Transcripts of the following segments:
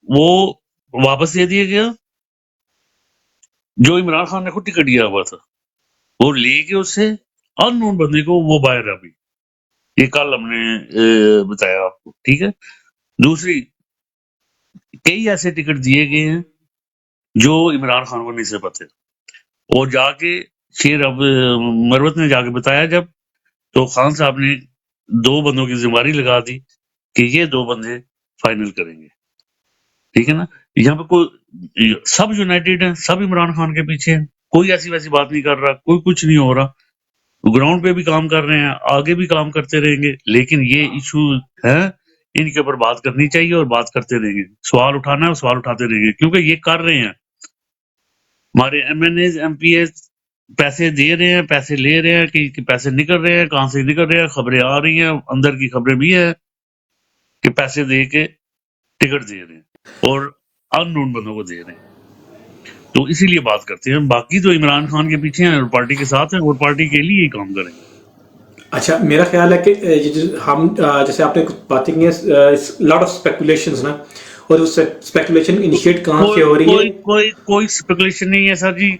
وہ واپس دے دیا گیا. جو عمران خان نے خود ٹکٹ دیا ہوا تھا وہ لے کے اس سے ان نون بندے کو وہ باہر ہے ابھی. یہ کل ہم نے بتایا آپ کو. ٹھیک ہے. دوسری کئی ایسے ٹکٹ دیے گئے ہیں جو عمران خان کو نہیں سے پتے، اور جا کے شیر اب مروت نے جا کے بتایا جب، تو خان صاحب نے 2 بندوں کی ذمہ داری لگا دی کہ یہ 2 بندے فائنل کریں گے. ٹھیک ہے نا. یہاں پہ کوئی سب یونائٹیڈ ہیں، سب عمران خان کے پیچھے ہیں، کوئی ایسی ویسی بات نہیں کر رہا، کوئی کچھ نہیں ہو رہا. گراؤنڈ پہ بھی کام کر رہے ہیں، آگے بھی کام کرتے رہیں گے، لیکن یہ ایشو ہے ان کے اوپر بات کرنی چاہیے اور بات کرتے رہیں گے. سوال اٹھانا ہے سوال اٹھاتے رہیں گے، کیونکہ یہ کر رہے ہیں. ہمارے M N A M P As پیسے دے رہے ہیں، پیسے لے رہے ہیں، کہ پیسے نکل رہے ہیں، کہاں سے نکل رہے ہیں، خبریں آ رہی ہیں، اندر کی خبریں بھی ہیں کہ پیسے دے کے ٹکٹ دے رہے ہیں اور ان نون بندوں کو دے رہے ہیں. تو اسی لیے بات کرتے ہیں. باقی تو عمران خان کے پیچھے ہیں اور پارٹی کے ساتھ ہیں اور پارٹی کے لیے ہی کام کریں گے. اچھا، میرا خیال ہے کہ ہم جیسے آپ نے کچھ باتیں کی ہیں، لاٹ آف اسپیکولیشنز نا، اور اس اسپیکولیشن انیشیٹ کہاں سے ہو رہی ہے؟ کوئی اسپیکولیشن نہیں ہے سر جی.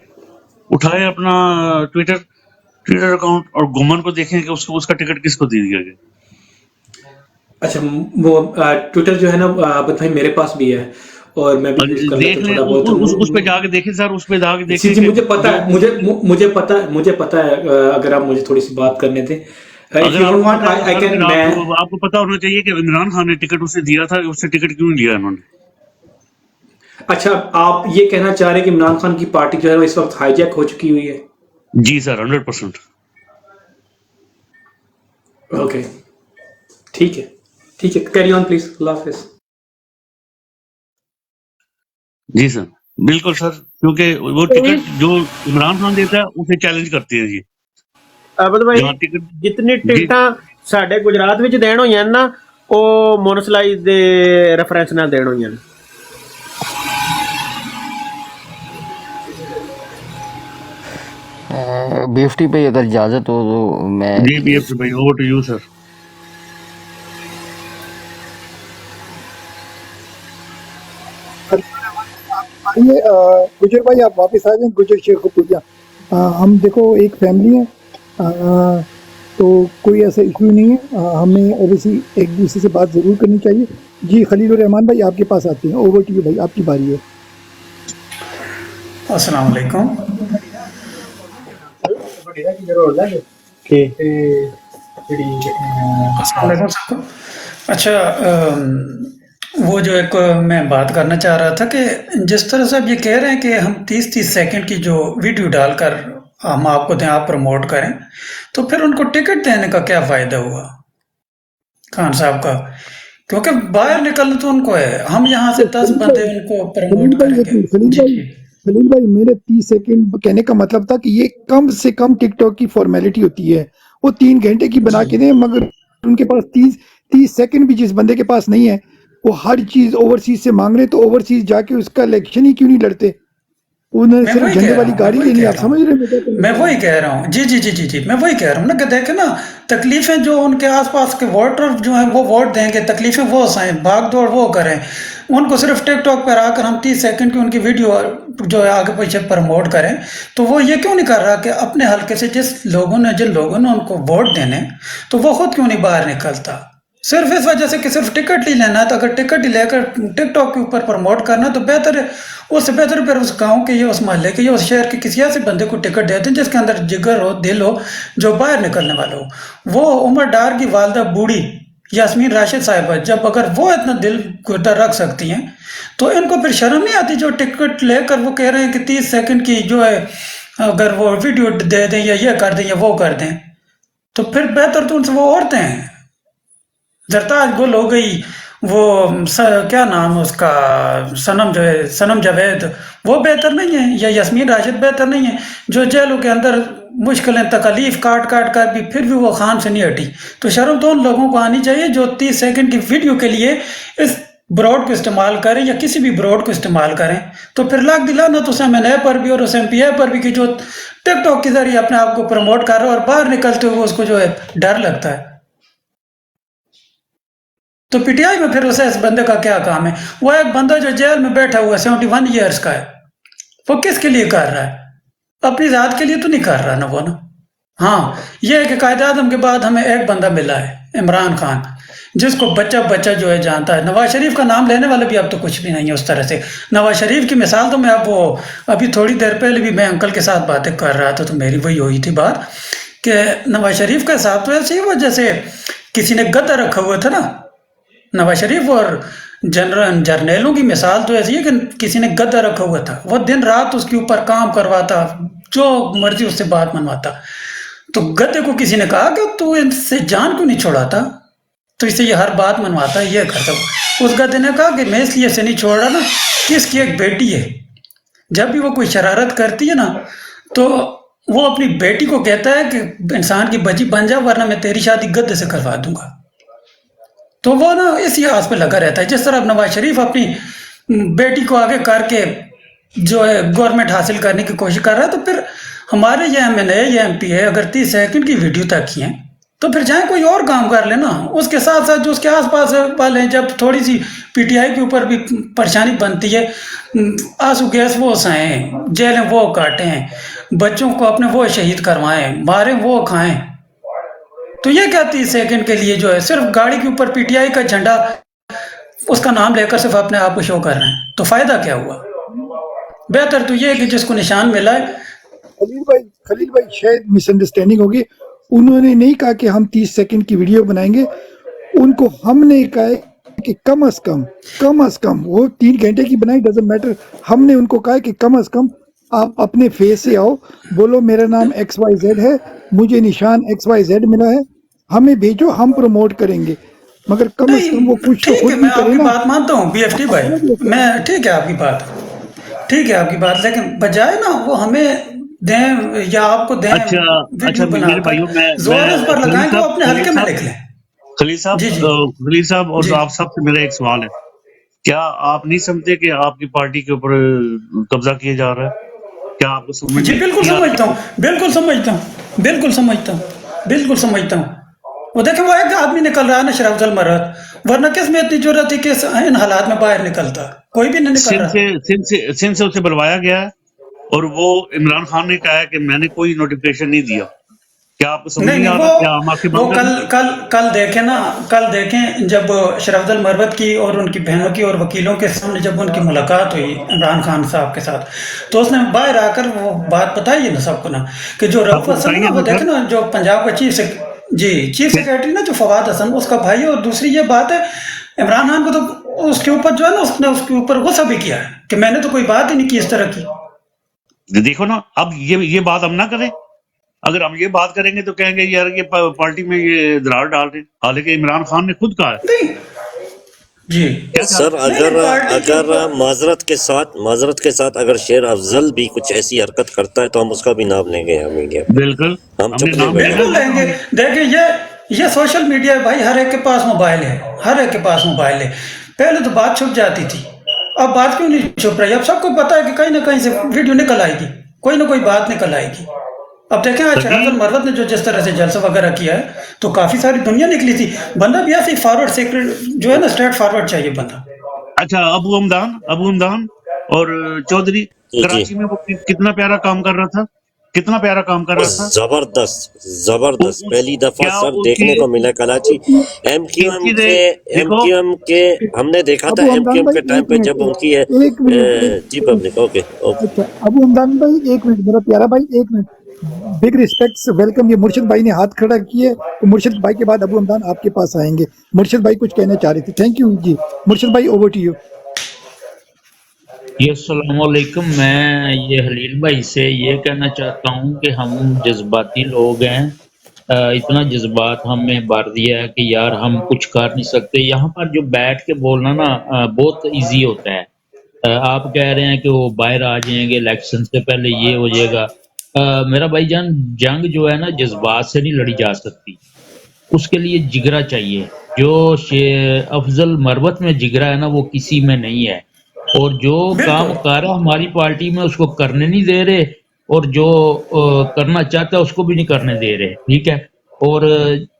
اٹھائے اپنا ٹویٹر اکاؤنٹ اور گمن کو دیکھیں کہ اس کا ٹکٹ کس کو دے دیا گیا. اچھا، وہ ٹویٹر جو ہے نا عابد بھائی میرے پاس بھی ہے اور میں بھی یوز کر دیکھ لیتا ہوں لیں، تھوڑا بہت. اس پہ جا کے دیکھیں سر، اس پہ جا کے دیکھیں جی کہ مجھے پتا ہے، مجھے پتا ہے. اگر آپ مجھے تھوڑی سی بات کرنے دیں. اگر آپ کو پتا ہے تو سر پھر آپ کو پتا ہونا چاہیے کہ عمران خان نے ٹکٹ اسے دیا تھا، اس سے ٹکٹ کیوں نہیں لیا انہوں نے. اچھا، آپ یہ کہنا چاہ رہے ہیں کہ عمران خان کی پارٹی جو ہے وہ اس وقت ہائی جیک ہو چکی ہوئی ہے؟ جی سر 100%. اوکے، ٹھیک ہے کیری آن پلیز. اللہ حافظ. جی سر بالکل سر، کیونکہ وہ ٹکٹ جو عمران خان دیتا ہے اسے چیلنج کرتے ہیں جی. عابد بھائی جتنی ٹکٹاں ساڈے گجرات وچ دین ہوئیاں نا او مونسلائز دے ریفرنس نال دین ہوئیاں. بی ایف ٹی پہ اگر اجازت ہو تو میں جی بی ایف ٹی بھائی اوور ٹو یو سر. گجر بھائی آپ واپس آ جائیں. گجر شیخ پوریا، ہم دیکھو ایک فیملی ہے، تو کوئی ایسا ایشو نہیں ہے. ہمیں اوبیسلی ایک دوسرے سے بات ضرور کرنی چاہیے. جی خلیل الرحمان بھائی آپ کے پاس آتے ہیں. اوور ٹو یو بھائی، آپ کی باری ہے. السلام علیکم. السلام علیکم سب کو. اچھا، وہ جو ایک میں بات کرنا چاہ رہا تھا کہ جس طرح سے آپ یہ کہہ رہے ہیں کہ ہم 30 سیکنڈ کی جو ویڈیو ڈال کر ہم آپ کو دیں، آپ پروموٹ کریں، تو پھر ان کو ٹکٹ دینے کا کیا فائدہ ہوا خان صاحب کا؟ کیونکہ باہر نکلنا تو ان کو ہے، ہم یہاں سے 10 بندے ان کو پروموٹ کریں گے. خلیل بھائی میرے 30 سیکنڈ کہنے کا مطلب تھا کہ یہ کم سے کم ٹک ٹاک کی فارمیلٹی ہوتی ہے. وہ 3 گھنٹے کی بنا کے دیں، مگر ان کے پاس 30 سیکنڈ بھی جس بندے کے پاس نہیں ہے وہ ہر چیز اوورسیز سے مانگ رہے، تو اوورسیز جا کے اس کا الیکشن ہی کیوں نہیں لڑتے؟ انہیں صرف جھنڈے والی گاڑی لینی. آپ سمجھ رہے ہیں میں وہی کہہ رہا ہوں. جی میں وہی کہہ رہا ہوں نا کہ دیکھیں نا، تکلیفیں جو ان کے آس پاس کے ووٹر جو ہیں وہ ووٹ دیں گے، تکلیفیں وہ سہیں، بھاگ دوڑ وہ کریں. ان کو صرف ٹک ٹاک پر آ کر ہم 30 سیکنڈ کی ان کی ویڈیو جو ہے آگے پیچھے پروموٹ کریں. تو وہ یہ کیوں نہیں کر رہا کہ اپنے حلقے سے جن لوگوں نے ان کو ووٹ دینے، تو وہ خود کیوں نہیں باہر نکلتا؟ صرف اس وجہ سے کہ صرف ٹکٹ ہی لینا ہے. تو اگر ٹکٹ ہی لے کر ٹک ٹاک کے اوپر پروموٹ کرنا تو بہتر ہے. اس سے بہتر پھر اس گاؤں کے یا اس محلے کے یا اس شہر کے کسی ایسے بندے کو ٹکٹ دے دیں جس کے اندر جگر ہو، دل ہو، جو باہر نکلنے والا ہو. وہ عمر ڈار کی والدہ بوڑھی یاسمین راشد صاحبہ جب اگر وہ اتنا دل گردہ رکھ سکتی ہیں تو ان کو پھر شرم نہیں آتی جو ٹکٹ لے کر وہ کہہ رہے ہیں کہ 30 سیکنڈ کی جو ہے اگر وہ ویڈیو دے دیں یا یہ کر دیں یا وہ کر دیں، تو پھر بہتر تو ان سے وہ عورتیں ہیں. زرتاج گل ہو گئی، وہ کیا نام اس کا، سنم جاوید، وہ بہتر نہیں ہے، یا یاسمین راشد بہتر نہیں ہے جو جیلوں کے اندر مشکلیں تکالیف کاٹ کر بھی پھر بھی وہ خان سے نہیں ہٹی. تو شرم تو ان لوگوں کو آنی چاہیے جو 30 سیکنڈ کی ویڈیو کے لیے اس براڈ کو استعمال کریں یا کسی بھی براڈ کو استعمال کریں. تو پھر لاکھ دلانا تو اس ایم این اے پر بھی اور اس ایم پی اے پر بھی کہ جو ٹک ٹاک کے ذریعے اپنے آپ کو پروموٹ کر رہا ہے اور باہر نکلتے ہوئے اس کو جو ہے ڈر لگتا ہے. تو پی ٹی آئی میں پھر اسے اس بندے کا کیا کام ہے؟ وہ ایک بندہ جو جیل میں بیٹھا ہوا ہے 71 ایئرس کا ہے، وہ کس کے لیے کر رہا ہے؟ اپنی ذات کے لیے تو نہیں کر رہا نا وہ نا۔ ہاں یہ ہے کہ قائد اعظم کے بعد ہمیں ایک بندہ ملا ہے عمران خان، جس کو بچہ بچہ جو ہے جانتا ہے۔ نواز شریف کا نام لینے والے بھی اب تو کچھ بھی نہیں ہے اس طرح سے۔ نواز شریف کی مثال تو میں اب وہ ابھی تھوڑی دیر پہلے بھی میں انکل کے ساتھ باتیں کر رہا تھا تو میری وہی ہوئی تھی بات کہ نواز شریف کا حساب تو ایسے ہی وہ جیسے کسی نے گدا رکھا ہوا تھا نا۔ نواز شریف اور جرنیلوں کی مثال تو ایسی ہے کہ کسی نے گدا رکھا ہوا تھا، وہ دن رات اس کے اوپر کام کرواتا، جو مرضی اس سے بات منواتا۔ تو گدے کو کسی نے کہا کہ تو ان سے جان کیوں نہیں چھوڑاتا، تو اس سے یہ ہر بات منواتا ہے، یہ کرتا۔ اس گدے نے کہا کہ میں اس لیے سے نہیں چھوڑ رہا نا کہ اس کی ایک بیٹی ہے، جب بھی وہ کوئی شرارت کرتی ہے نا تو وہ اپنی بیٹی کو کہتا ہے کہ انسان کی بچی بن جا ورنہ میں تیری شادی گدے سے کروا دوں گا۔ تو وہ نا اسی آس پہ لگا رہتا ہے، جس طرح نواز شریف اپنی بیٹی کو آگے کر کے جو ہے گورنمنٹ حاصل کرنے کی کوشش کر رہا ہے، تو پھر ہمارے یہ ایم این اے یا ایم پی ہے اگر 30 سیکنڈ کی ویڈیو تک کی ہیں تو پھر جائیں کوئی اور کام کر لینا۔ اس کے ساتھ ساتھ جو اس کے آس پاس والے ہیں، جب تھوڑی سی پی ٹی آئی کے اوپر بھی پریشانی بنتی ہے، آنسو گیس وہ سائیں، جیلیں وہ کاٹیں، بچوں کو اپنے وہ شہید کروائیں، ماریں وہ کھائیں، تو یہ کیا 30 سیکنڈ کے لیے جو ہے صرف گاڑی کے اوپر پی ٹی آئی کا جھنڈا اس کا نام لے کر صرف اپنے آپ کو شو کر رہے ہیں، تو فائدہ کیا ہوا؟ بہتر تو یہ ہے کہ جس کو نشان ملا ہے۔ خلیل بھائی شاید مس انڈرسٹینڈنگ ہوگی، انہوں نے نہیں کہا کہ ہم 30 سیکنڈ کی ویڈیو بنائیں گے، ان کو ہم نے کہا کہ کم از کم وہ 3 گھنٹے کی بنائی ڈزنٹ میٹر، ہم نے ان کو کہا کہ کم از کم آپ اپنے فیس سے آؤ، بولو میرا نام XYZ ہے، مجھے نشان XYZ ملا ہے، ہمیں بھیجو، ہم پروموٹ کریں گے، مگر کم از کم وہ کچھ تو ٹھیک خود ہے، بھی میں آپ کرے کی نا۔ بات مانتا ہوں بی ایف ٹی بھائی، میں ٹھیک ہے آپ کی بات، ٹھیک ہے آپ کی بات، لیکن بجائے نا وہ ہمیں دیں یا آپ کو دیں اچھا ویڈیو بنا میرے کر بھائیوں، زور اس پر لگائیں کہ وہ اپنے حلقے میں لکھ لیں۔ جی جی خلیل صاحب اور جی آپ سب سے میرا ایک سوال ہے، کیا آپ نہیں سمجھتے کہ آپ کی پارٹی کے اوپر قبضہ کیا جا رہا ہے؟ کیا آپ کو سمجھ جی بالکل نہیں سمجھتا آتا؟ ہوں، بالکل سمجھتا ہوں، بالکل سمجھتا ہوں، بالکل سمجھتا ہوں۔ وہ دیکھیں وہ ایک آدمی نکل رہا ہے نا شرافت المرت، ورنہ کس میں اتنی ضرورت تھی کہ ان حالات میں باہر نکلتا، کوئی بھی نہیں نکل رہا۔ سندھ سے اسے بلوایا گیا ہے اور وہ عمران خان نے کہا ہے کہ میں نے کوئی نوٹیفیکیشن نہیں دیا۔ کیا آپ کو سمجھ نہیں آ رہا؟ کیا ہم آپ کی وہ بات کر کل دیکھیں نا، کل دیکھیں جب شرافت المرت کی اور ان کی بہنوں کی اور وکیلوں کے سامنے جب ان کی ملاقات ہوئی عمران خان صاحب کے ساتھ، تو اس نے باہر آ کر وہ بات بتائی ہے نا سب کو نا کہ جو رؤف حسن ہے نا، وہ دیکھیں نا جو پنجاب کا چیف سیکریٹری نا جو فواد حسن اس کا بھائی، اور دوسری یہ بات ہے عمران خان کو تو اس کے اوپر جو ہے نا اس نے اس کے اوپر غصہ بھی کیا ہے کہ میں نے تو کوئی بات ہی نہیں کی اس طرح کی۔ دیکھو نا، اب یہ بات ہم نہ کریں، اگر ہم یہ بات کریں گے تو کہیں گے یار یہ پارٹی میں یہ دراڑ ڈال رہے ہیں، حالانکہ عمران خان نے خود کہا ہے۔ نہیں جی سر اگر معذرت کے ساتھ اگر شیر افضل بھی کچھ ایسی حرکت کرتا ہے تو ہم اس کا بھی نام لیں گے یہاں میڈیا پہ، بالکل ہم چپ نہیں نام بیٹھیں بالکل لیں گے۔ دیکھیں یہ سوشل میڈیا ہے بھائی، ہر ایک کے پاس موبائل ہے، ہر ایک کے پاس موبائل ہے۔ پہلے تو بات چھپ جاتی تھی، اب بات کیوں نہیں چھپ رہی؟ اب سب کو پتا ہے کہ کہیں نہ کہیں سے ویڈیو نکل آئے گی، کوئی نہ کوئی بات نکل آئے گی۔ اب دیکھیں آج شرافت المرت نے جو جس طرح سے جلسہ وغیرہ کیا ہے تو کافی ساری دنیا نکلی تھی، بندہ بھی ایسے فارورڈ سیکرٹ جو ہے نا اسٹریٹ فارورڈ چاہیے بندہ۔ اچھا ابو حمدان اور چودھری کراچی میں وہ کتنا پیارا کام کر رہا تھا، زبردست پہلی دفعہ سر دیکھنے کو ملا کراچی۔ ایم کیو ایم کے ہم نے دیکھا تھا ایم کیو ایم کے ٹائم پہ جب ان کی جی پبلک اوکے اچھا ابو حمدان بھائی ایک منٹ، میرا پیارا بھائی ایک منٹ، بگ ریسپیکٹس، ویلکم۔ یہ مرشد بھائی نے ہاتھ کھڑا کیے تو مرشد بھائی کے بعد ابو حمدان آپ کے پاس آئیں گے۔ مرشد بھائی کچھ کہنا چاہ رہے تھے، تھینک یو جی۔ مرشد بھائی اوور ٹو یو۔ جی السلام علیکم۔ میں یہ حلیل بھائی سے یہ کہنا چاہتا ہوں کہ ہم جذباتی لوگ ہیں، اتنا جذبات ہم نے بھر دیا ہے کہ یار ہم کچھ کر نہیں سکتے۔ یہاں پر جو بیٹھ کے بولنا نا بہت ایزی ہوتا ہے۔ آپ کہہ رہے ہیں کہ وہ باہر آ جائیں گے الیکشن سے پہلے، یہ ہو جائے گا۔ میرا بھائی جان، جنگ جو ہے نا جذبات سے نہیں لڑی جا سکتی، اس کے لیے جگرا چاہیے۔ جو افضل مربت میں جگرا ہے نا وہ کسی میں نہیں ہے، اور جو کام کر رہا ہماری پارٹی میں اس کو کرنے نہیں دے رہے، اور جو کرنا چاہتا ہے اس کو بھی نہیں کرنے دے رہے، ٹھیک ہے۔ اور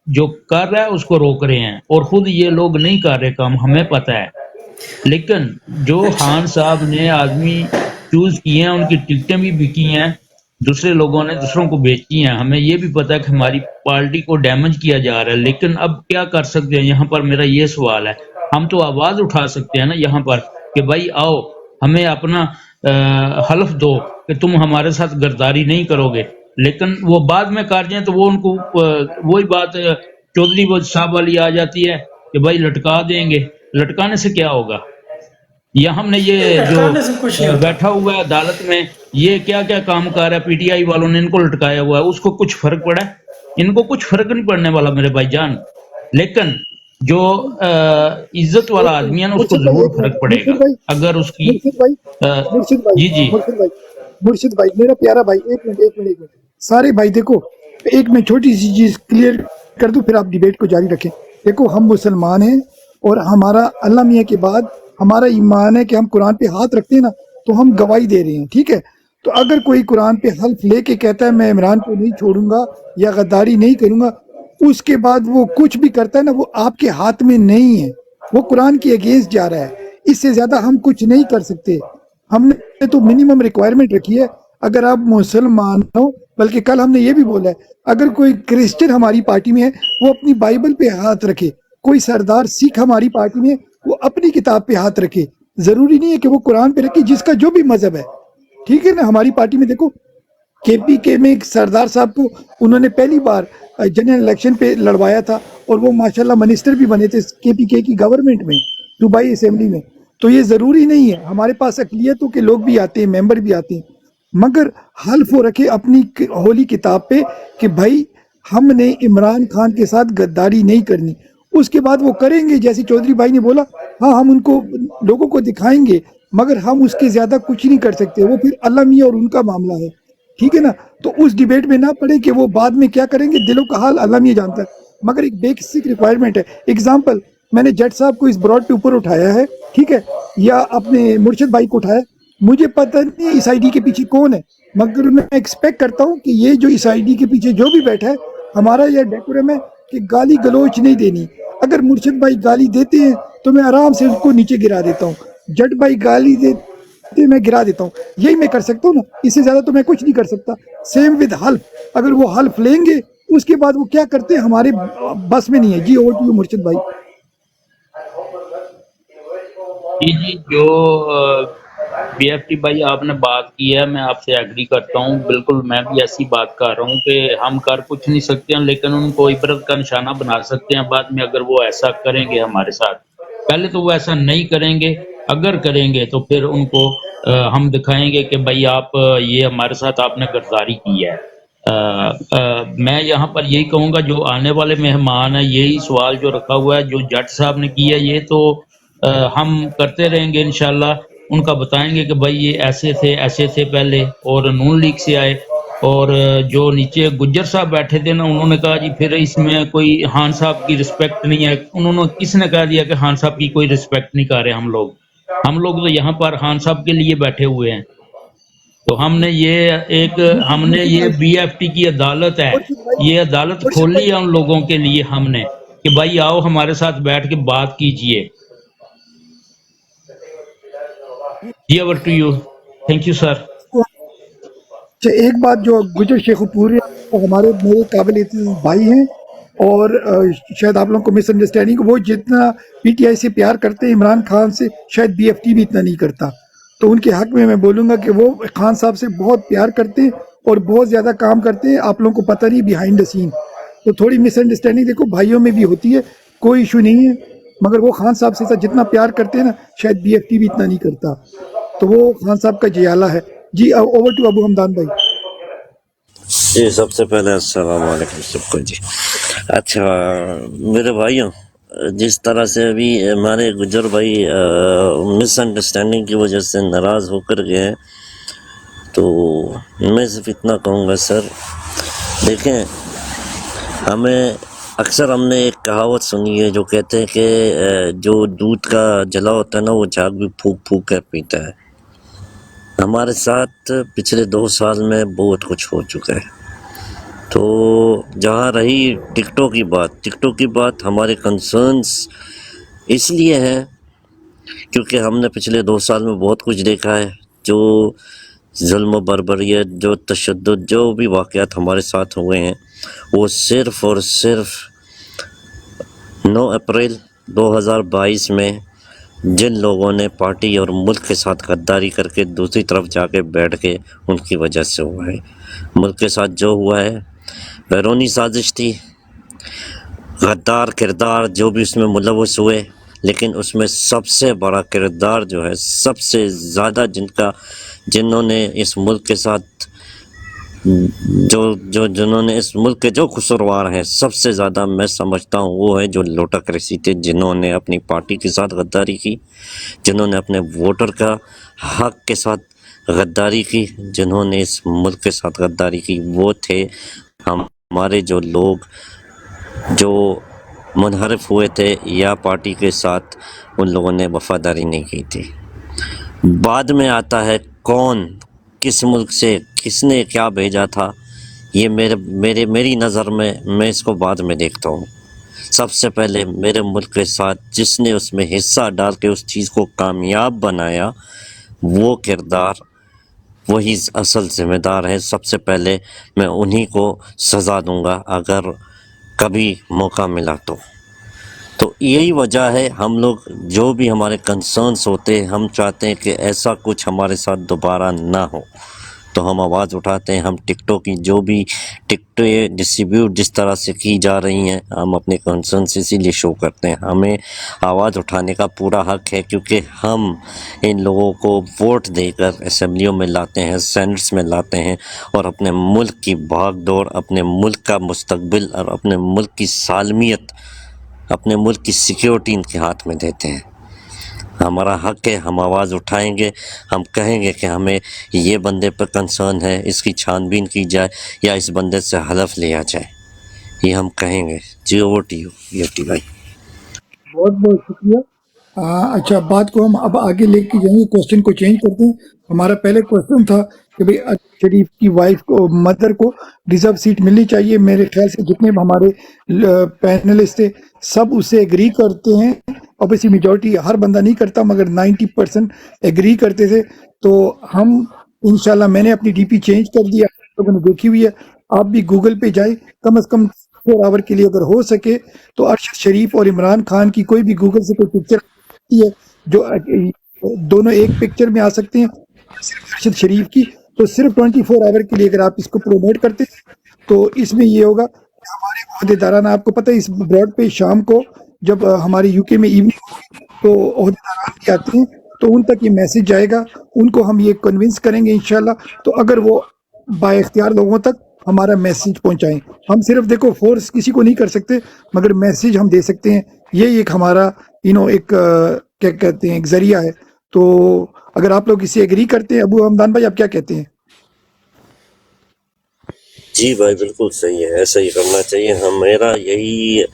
جو کر رہا ہے اس کو روک رہے ہیں، اور خود یہ لوگ نہیں کر رہے کام، ہمیں پتہ ہے. لیکن جو خان صاحب نے آدمی چوز کیے ہیں ان کی ٹکٹیں بھی بکی ہیں، دوسرے لوگوں نے دوسروں کو بیچی ہیں. ہمیں یہ بھی پتہ ہے کہ ہماری پارٹی کو ڈیمیج کیا جا رہا ہے، لیکن اب کیا کر سکتے ہیں؟ یہاں پر میرا یہ سوال ہے، ہم تو آواز اٹھا سکتے ہیں نا یہاں پر کہ بھائی آؤ ہمیں اپنا حلف دو کہ تم ہمارے ساتھ غداری نہیں کرو گے. لیکن وہ بعد میں کر جائیں تو وہ ان کو وہی بات چودھری صاحب والی آ جاتی ہے کہ بھائی لٹکا دیں گے. لٹکانے سے کیا ہوگا؟ یا ہم نے یہ جو لٹکانے سے کچھ نہیں ہوتا. بیٹھا ہوا ہے عدالت میں یہ کیا کیا کام کر رہا ہے، پی ٹی آئی والوں نے ان کو لٹکایا ہوا ہے، اس کو کچھ فرق پڑا ہے؟ ان کو کچھ فرق نہیں پڑنے والا میرے بھائی جان. لیکن جو عزت والا آدمی ہے نا اس کو مرشد بھائی ضرور ایک فرق منٹ، پڑے گا مرشد بھائی، اگر اس کی مرشد بھائی، مرشد بھائی، جی جی مرشد بھائی، مرشد بھائی میرا پیارا بھائی، ایک منٹ ایک منٹ ایک منٹ. سارے بھائی دیکھو، ایک میں چھوٹی سی چیز کلیئر کر دوں پھر آپ ڈیبیٹ کو جاری رکھیں. دیکھو ہم مسلمان ہیں اور ہمارا اللہ میاں کے بعد ہمارا ایمان ہے کہ ہم قرآن پہ ہاتھ رکھتے ہیں نا تو ہم گواہی دے رہے ہیں، ٹھیک ہے. تو اگر کوئی قرآن پہ حلف لے کے کہتا ہے میں عمران کو نہیں چھوڑوں گا یا غداری نہیں کروں گا، اس کے بعد وہ کچھ بھی کرتا ہے نا وہ آپ کے ہاتھ میں نہیں ہے، وہ قرآن کے اگینسٹ جا رہا ہے. اس سے زیادہ ہم کچھ نہیں کر سکتے. ہم نے تو منیمم ریکوائرمنٹ رکھی ہے. اگر آپ مسلمان ہو، بلکہ کل ہم نے یہ بھی بولا ہے اگر کوئی کرسچن ہماری پارٹی میں ہے وہ اپنی بائبل پہ ہاتھ رکھے، کوئی سردار سکھ ہماری پارٹی میں ہے وہ اپنی کتاب پہ ہاتھ رکھے. ضروری نہیں ہے کہ وہ قرآن پہ رکھے، جس کا جو بھی مذہب ہے، ٹھیک ہے نا. ہماری پارٹی میں دیکھو کے پی کے میں ایک سردار صاحب کو انہوں نے پہلی بار جنرل الیکشن پہ لڑوایا تھا اور وہ ماشاءاللہ منسٹر بھی بنے تھے کے پی کے کی گورنمنٹ میں، صوبائی اسمبلی میں. تو یہ ضروری نہیں ہے، ہمارے پاس اقلیتوں کے لوگ بھی آتے ہیں، ممبر بھی آتے ہیں، مگر حلف وہ رکھے اپنی ہولی کتاب پہ کہ بھائی ہم نے عمران خان کے ساتھ غداری نہیں کرنی. اس کے بعد وہ کریں گے جیسے چودھری بھائی نے بولا، ہاں ہم ان کو لوگوں کو دکھائیں گے مگر ہم اس کے زیادہ کچھ نہیں کر سکتے. وہ پھر اللہ میاں اور ان کا معاملہ ہے، ٹھیک ہے نا. تو اس ڈیبیٹ میں نہ پڑے کہ وہ بعد میں کیا کریں گے، دلوں کا حال اللہ میاں جانتا ہے. مگر ایک بیسک ریکوائرمنٹ ہے. اگزامپل میں نے جٹ صاحب کو اس براڈ پہ اوپر اٹھایا ہے، ٹھیک ہے، یا اپنے مرشد بھائی کو اٹھایا. مجھے پتہ نہیں اس آئی ڈی کے پیچھے کون ہے، مگر میں ایکسپیکٹ کرتا ہوں کہ یہ جو اس آئی ڈی کے پیچھے جو بھی بیٹھا ہے ہمارا یہ ڈیکورم ہے کہ گالی گلوچ نہیں دینی. اگر مرشد بھائی گالی دیتے ہیں تو میں آرام سے اس کو نیچے گرا دیتا ہوں، جٹ بھائی گالی دیتے میں گرا دیتا ہوں. یہی میں کر سکتا ہوں نا، اس سے زیادہ تو میں کچھ نہیں کر سکتا. سیم ود حلف، اگر وہ حلف لیں گے اس کے بعد وہ کیا کرتے ہیں ہمارے بس میں نہیں ہے. جی اوور ٹو یو مرشد بھائی. جی جی جو بی ایف ٹی بھائی آپ نے بات کی ہے میں آپ سے ایگری کرتا ہوں بالکل. میں بھی ایسی بات کر رہا ہوں کہ ہم کر کچھ نہیں سکتے ہیں لیکن ان کو عبرت کا نشانہ بنا سکتے ہیں بعد میں اگر وہ ایسا کریں گے ہمارے ساتھ. پہلے تو وہ ایسا نہیں کریں گے، اگر کریں گے تو پھر ان کو ہم دکھائیں گے کہ بھائی آپ یہ ہمارے ساتھ آپ نے غداری کی ہے. میں یہاں پر یہی کہوں گا جو آنے والے مہمان ہیں یہی سوال جو رکھا ہوا ہے جو جٹ صاحب نے کیا ہے یہ تو ہم کرتے رہیں گے انشاءاللہ. ان کا بتائیں گے کہ بھائی یہ ایسے تھے پہلے اور نون لیگ سے آئے. اور جو نیچے گجر صاحب بیٹھے تھے نا انہوں نے کہا جی پھر اس میں کوئی خان صاحب کی رسپیکٹ نہیں ہے. انہوں نے کس نے کہہ دیا کہ خان صاحب کی کوئی رسپیکٹ نہیں کر رہے؟ ہم لوگ تو یہاں پر خان صاحب کے لیے بیٹھے ہوئے ہیں. تو ہم نے یہ بی ایف ٹی کی عدالت ہے، یہ عدالت کھولی ہے ان لوگوں کے لیے ہم نے کہ بھائی آؤ ہمارے ساتھ بیٹھ کے بات کیجئے. جی over to you. Thank you sir. اچھا ایک بات جو گجر شیخو پوری ہمارے میرے قابل اعتماد بھائی ہیں اور شاید آپ لوگوں کو مس انڈرسٹینڈنگ، وہ جتنا پی ٹی آئی سے پیار کرتے ہیں عمران خان سے شاید بی ایف ٹی بھی اتنا نہیں کرتا. تو ان کے حق میں بولوں گا کہ وہ خان صاحب سے بہت پیار کرتے ہیں اور بہت زیادہ کام کرتے ہیں. آپ لوگوں کو پتہ نہیں بیہائنڈ دا سین. تو تھوڑی مس انڈرسٹینڈنگ دیکھو بھائیوں میں بھی ہوتی ہے، کوئی ایشو نہیں ہے، مگر وہ خان صاحب سے جتنا پیار کرتے ہیں نا شاید بی ایف ٹی بھی اتنا نہیں کرتا. تو وہ خان صاحب کا جیالہ ہے. جی اوور ٹو ابو حمدان بھائی. جی سب سے پہلے السلام علیکم سب کو. جی اچھا میرے بھائیوں، جس طرح سے ابھی ہمارے گجر بھائی مس انڈرسٹینڈنگ کی وجہ سے ناراض ہو کر گئے ہیں، تو میں صرف اتنا کہوں گا سر دیکھیں ہمیں اکثر ہم نے ایک کہاوت سنی ہے جو کہتے ہیں کہ جو دودھ کا جلا ہوتا ہے نا وہ جھاگ بھی پھونک پھونک کر پیتا ہے. ہمارے ساتھ پچھلے 2 سال میں بہت کچھ ہو چکا ہے. تو جہاں رہی ٹکٹوں کی بات ہمارے کنسرنس اس لیے ہے کیونکہ ہم نے پچھلے 2 سال میں بہت کچھ دیکھا ہے، جو ظلم و بربریت، جو تشدد، جو بھی واقعات ہمارے ساتھ ہوئے ہیں، وہ صرف اور صرف 9 اپریل 2022 میں جن لوگوں نے پارٹی اور ملک کے ساتھ غداری کر کے دوسری طرف جا کے بیٹھ کے ان کی وجہ سے ہوا ہے۔ ملک کے ساتھ جو ہوا ہے بیرونی سازش تھی، غدار کردار جو بھی اس میں ملوث ہوئے، لیکن اس میں سب سے بڑا کردار جو ہے، سب سے زیادہ جنہوں نے اس ملک کے ساتھ جنہوں نے اس ملک کے جو قصوروار ہیں، سب سے زیادہ میں سمجھتا ہوں وہ ہے جو لوٹاکریسی تھے، جنہوں نے اپنی پارٹی کے ساتھ غداری کی، جنہوں نے اپنے ووٹر کا حق کے ساتھ غداری کی، جنہوں نے اس ملک کے ساتھ غداری کی، وہ تھے ہمارے جو لوگ جو منحرف ہوئے تھے یا پارٹی کے ساتھ ان لوگوں نے وفاداری نہیں کی تھی۔ بعد میں آتا ہے کون، کس ملک سے کس نے کیا بھیجا تھا، یہ میری نظر میں اس کو بعد میں دیکھتا ہوں۔ سب سے پہلے میرے ملک کے ساتھ جس نے اس میں حصہ ڈال کے اس چیز کو کامیاب بنایا، وہ کردار وہی اصل ذمہ دار ہے۔ سب سے پہلے میں انہی کو سزا دوں گا اگر کبھی موقع ملا تو یہی وجہ ہے ہم لوگ جو بھی ہمارے کنسرنس ہوتے ہیں، ہم چاہتے ہیں کہ ایسا کچھ ہمارے ساتھ دوبارہ نہ ہو، تو ہم آواز اٹھاتے ہیں۔ ہم ٹکٹوں کی جو بھی ٹکٹیں ڈسٹریبیوٹ جس طرح سے کی جا رہی ہیں، ہم اپنے کنسرنس اسی لیے شو کرتے ہیں۔ ہمیں آواز اٹھانے کا پورا حق ہے کیونکہ ہم ان لوگوں کو ووٹ دے کر اسمبلیوں میں لاتے ہیں، سینٹس میں لاتے ہیں، اور اپنے ملک کی بھاگ دوڑ، اپنے ملک کا مستقبل اور اپنے ملک کی سالمیت، اپنے ملک کی سیکیورٹی ان کے ہاتھ میں دیتے ہیں۔ ہمارا حق ہے، ہم آواز اٹھائیں گے، ہم کہیں گے کہ ہمیں یہ بندے پر کنسرن ہے، اس کی چھان بین کی جائے یا اس بندے سے حلف لیا جائے، یہ ہم کہیں گے۔ جی اوور ٹو یو یوٹی بھائی۔ بہت بہت شکریہ۔ اچھا، بات کو ہم اب آگے لے کے جائیں گے، کوشچن کو چینج کرتے ہیں۔ ہمارا پہلے کوشچن تھا کہ بھئی شریف کی وائف کو، مدر کو ریزرو سیٹ ملنی چاہیے۔ میرے خیال سے جتنے بھی ہمارے پینلسٹ تھے سب اسے ایگری کرتے ہیں۔ اوبیسلی میجورٹی، ہر بندہ نہیں کرتا مگر 90% ایگری کرتے تھے۔ تو ہم انشاءاللہ، میں نے اپنی ڈی پی چینج کر دیا، لوگوں نے دیکھی ہوئی ہے۔ آپ بھی گوگل پہ جائیں، کم از کم 4 آور کے لیے اگر ہو سکے تو ارشد شریف اور عمران خان کی کوئی بھی گوگل سے کوئی پکچر ہے جو دونوں ایک پکچر میں آ سکتے ہیں، صرف ارشد شریف کی، تو صرف 24 آور کے لیے اگر آپ اس کو پروموٹ کرتے ہیں تو اس میں یہ ہوگا کہ ہمارے عہدیداران، آپ کو پتہ ہے اس براڈ پہ شام کو جب ہمارے یو کے میں ایوننگ ہوگی تو عہدیداران بھی آتے ہیں، تو ان تک یہ میسج جائے گا، ان کو ہم یہ کنونس کریں گے انشاءاللہ۔ تو اگر وہ با اختیار لوگوں تک ہمارا میسیج پہنچائیں، ہم صرف دیکھو فورس کسی کو نہیں کر سکتے مگر میسیج ہم دے سکتے ہیں، یہ ایک ہمارا ایک کیا کہتے ہیں، ایک ذریعہ ہے۔ تو اگر آپ لوگ اسے ایگری کرتے ہیں، ابو حمدان بھائی آپ کیا کہتے ہیں؟ جی بھائی بالکل صحیح ہے، ایسا ہی کرنا چاہیے۔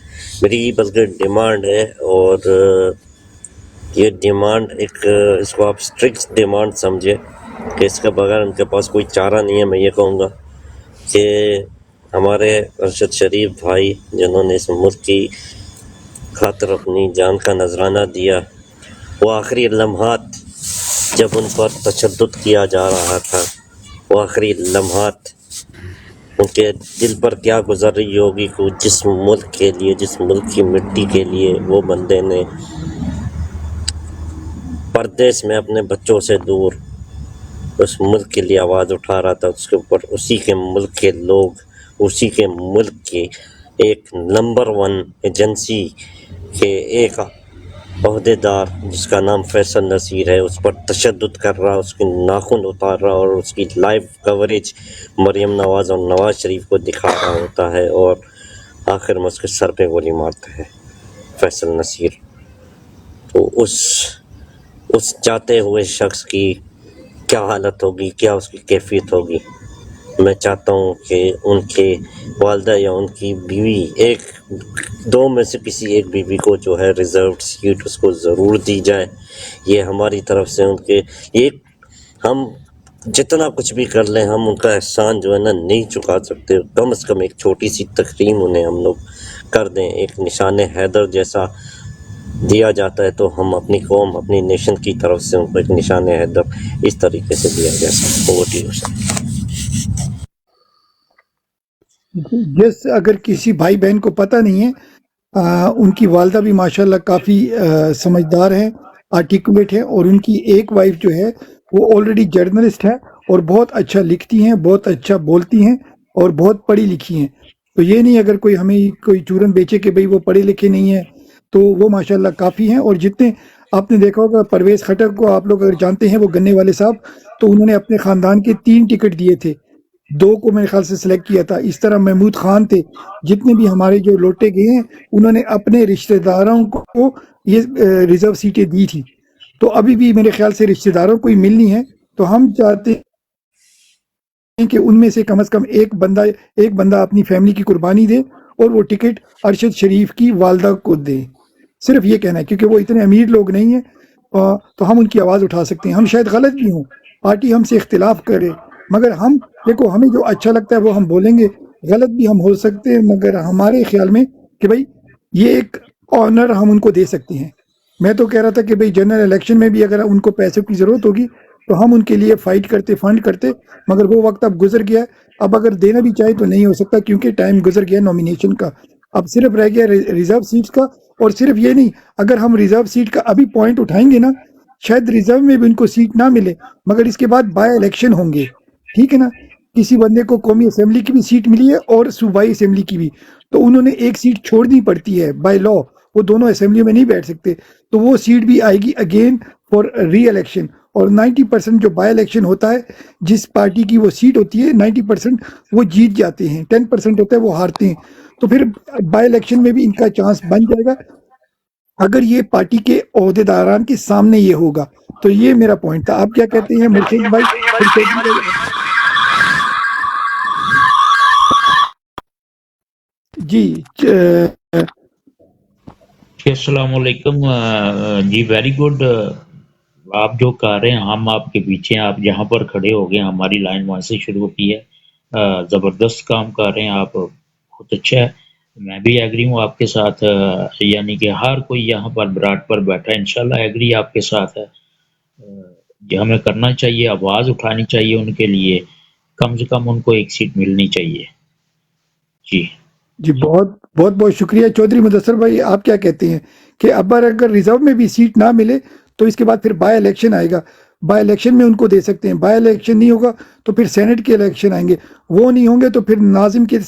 میری بلکہ ڈیمانڈ ہے، اور یہ ڈیمانڈ اس کو آپ اسٹرکٹ ڈیمانڈ سمجھے کہ اس کے بغیر ان کے پاس کوئی چارہ نہیں ہے۔ میں یہ کہوں گا کہ ہمارے ارشد شریف بھائی جنہوں نے اس ملک کی خاطر اپنی جان کا نذرانہ دیا، وہ آخری لمحات جب ان پر تشدد کیا جا رہا تھا، وہ آخری لمحات ان کے دل پر کیا گزر رہی ہوگی کہ جس ملک کے لیے، جس ملک کی مٹی کے لیے وہ بندے نے پردیس میں اپنے بچوں سے دور اس ملک کے لیے آواز اٹھا رہا تھا، اس کے اوپر اسی کے ملک کے لوگ، اسی کے ملک کے ایک نمبر 1 ایجنسی کے ایک عہدیدار جس کا نام فیصل نصیر ہے، اس پر تشدد کر رہا، اس کی ناخن اتار رہا، اور اس کی لائیو کوریج مریم نواز اور نواز شریف کو دکھا رہا ہوتا ہے، اور آخر میں اس کے سر پہ گولی مارتا ہے فیصل نصیر۔ تو اس جاتے ہوئے شخص کی کیا حالت ہوگی، کیا اس کی کیفیت ہوگی۔ میں چاہتا ہوں کہ ان کے والدہ یا ان کی بیوی، 2 میں سے کسی ایک بیوی کو جو ہے ریزروڈ سیٹ اس کو ضرور دی جائے۔ یہ ہماری طرف سے ہم جتنا کچھ بھی کر لیں ہم ان کا احسان جو ہے نا نہیں چکا سکتے. کم از کم ایک چھوٹی سی تکریم انہیں ہم لوگ کر دیں. ایک نشان حیدر جیسا دیا جاتا ہے تو ہم اپنی قوم اپنی نیشن کی طرف سے ان کو ایک نشان حیدر اس طریقے سے دیا جا سکتا ہے. وہ ٹھیک ہو سکتا. جس اگر کسی بھائی بہن کو پتہ نہیں ہے، ان کی والدہ بھی ماشاءاللہ کافی سمجھدار ہیں، آرٹیکولیٹ ہیں، اور ان کی ایک وائف جو ہے وہ آلریڈی جرنلسٹ ہے اور بہت اچھا لکھتی ہیں، بہت اچھا بولتی ہیں اور بہت پڑھی لکھی ہیں. تو یہ نہیں اگر کوئی ہمیں کوئی چورن بیچے کہ بھئی وہ پڑھے لکھے نہیں ہیں، تو وہ ماشاءاللہ کافی ہیں. اور جتنے آپ نے دیکھا ہوگا پرویز خٹک کو آپ لوگ اگر جانتے ہیں، وہ گنے والے صاحب، تو انہوں نے اپنے خاندان کے 3 ٹکٹ دیے تھے، 2 کو میرے خیال سے سلیکٹ کیا تھا. اس طرح محمود خان تھے. جتنے بھی ہمارے جو لوٹے گئے ہیں انہوں نے اپنے رشتہ داروں کو یہ ریزرو سیٹیں دی تھی. تو ابھی بھی میرے خیال سے رشتہ داروں کو ہی ملنی ہے. تو ہم چاہتے ہیں کہ ان میں سے کم از کم ایک بندہ اپنی فیملی کی قربانی دے اور وہ ٹکٹ ارشد شریف کی والدہ کو دے. صرف یہ کہنا ہے، کیونکہ وہ اتنے امیر لوگ نہیں ہیں، تو ہم ان کی آواز اٹھا سکتے ہیں. ہم شاید غلط بھی ہوں، پارٹی ہم سے اختلاف کرے، مگر ہم دیکھو ہمیں جو اچھا لگتا ہے وہ ہم بولیں گے. غلط بھی ہم ہو سکتے ہیں، مگر ہمارے خیال میں کہ بھئی یہ ایک آنر ہم ان کو دے سکتے ہیں. میں تو کہہ رہا تھا کہ بھئی جنرل الیکشن میں بھی اگر ان کو پیسوں کی ضرورت ہوگی تو ہم ان کے لیے فائٹ کرتے، فنڈ کرتے، مگر وہ وقت اب گزر گیا. اب اگر دینا بھی چاہے تو نہیں ہو سکتا، کیونکہ ٹائم گزر گیا نومینیشن کا. اب صرف رہ گیا ریزرو سیٹس کا. اور صرف یہ نہیں، اگر ہم ریزرو سیٹ کا ابھی پوائنٹ اٹھائیں گے نا، شاید ریزرو میں بھی ان کو سیٹ نہ ملے، مگر اس کے بعد بائی الیکشن ہوں گے، ٹھیک ہے نا. کسی بندے کو قومی اسمبلی کی بھی سیٹ ملی ہے اور صوبائی اسمبلی کی بھی، تو انہوں نے ایک سیٹ چھوڑنی پڑتی ہے بائی لا. وہ دونوں اسمبلیوں میں نہیں بیٹھ سکتے، تو وہ سیٹ بھی آئے گی اگین فار ری الیکشن. اور 90% جو بائی الیکشن ہوتا ہے، جس پارٹی کی وہ سیٹ ہوتی ہے 90% وہ جیت جاتے ہیں، 10% ہوتا ہے وہ ہارتے ہیں. تو پھر بائی الیکشن میں بھی ان کا چانس بن جائے گا اگر یہ پارٹی کے عہدے داران کے سامنے یہ ہوگا. تو یہ میرا پوائنٹ تھا. آپ کیا کہتے ہیں مرشد بھائی؟ جی السلام علیکم. جی ویری گڈ. آپ جو کہہ رہے ہیں ہم آپ کے پیچھے ہیں. آپ جہاں پر کھڑے ہو گئے ہماری لائن وہاں سے شروع ہوتی ہے. زبردست کام کر رہے ہیں آپ، بہت اچھا ہے. میں بھی ایگری ہوں آپ کے ساتھ. یعنی کہ ہر کوئی یہاں پر براٹ پر بیٹھا ہے انشاءاللہ ایگری آپ کے ساتھ ہے. یہ ہمیں کرنا چاہیے، آواز اٹھانی چاہیے ان کے لیے. کم سے کم ان کو ایک سیٹ ملنی چاہیے. جی بہت بہت بہت شکریہ. چودھری مدثر بھائی آپ کیا کہتے ہیں کہ اب اگر ریزرو میں بھی سیٹ نہ ملے تو اس کے بعد پھر بائی الیکشن آئے گا، بائی الیکشن میں ان کو دے سکتے ہیں. بائی الیکشن نہیں ہوگا تو پھر سینٹ کے الیکشن آئیں گے، وہ نہیں ہوں گے تو پھر ناظم کے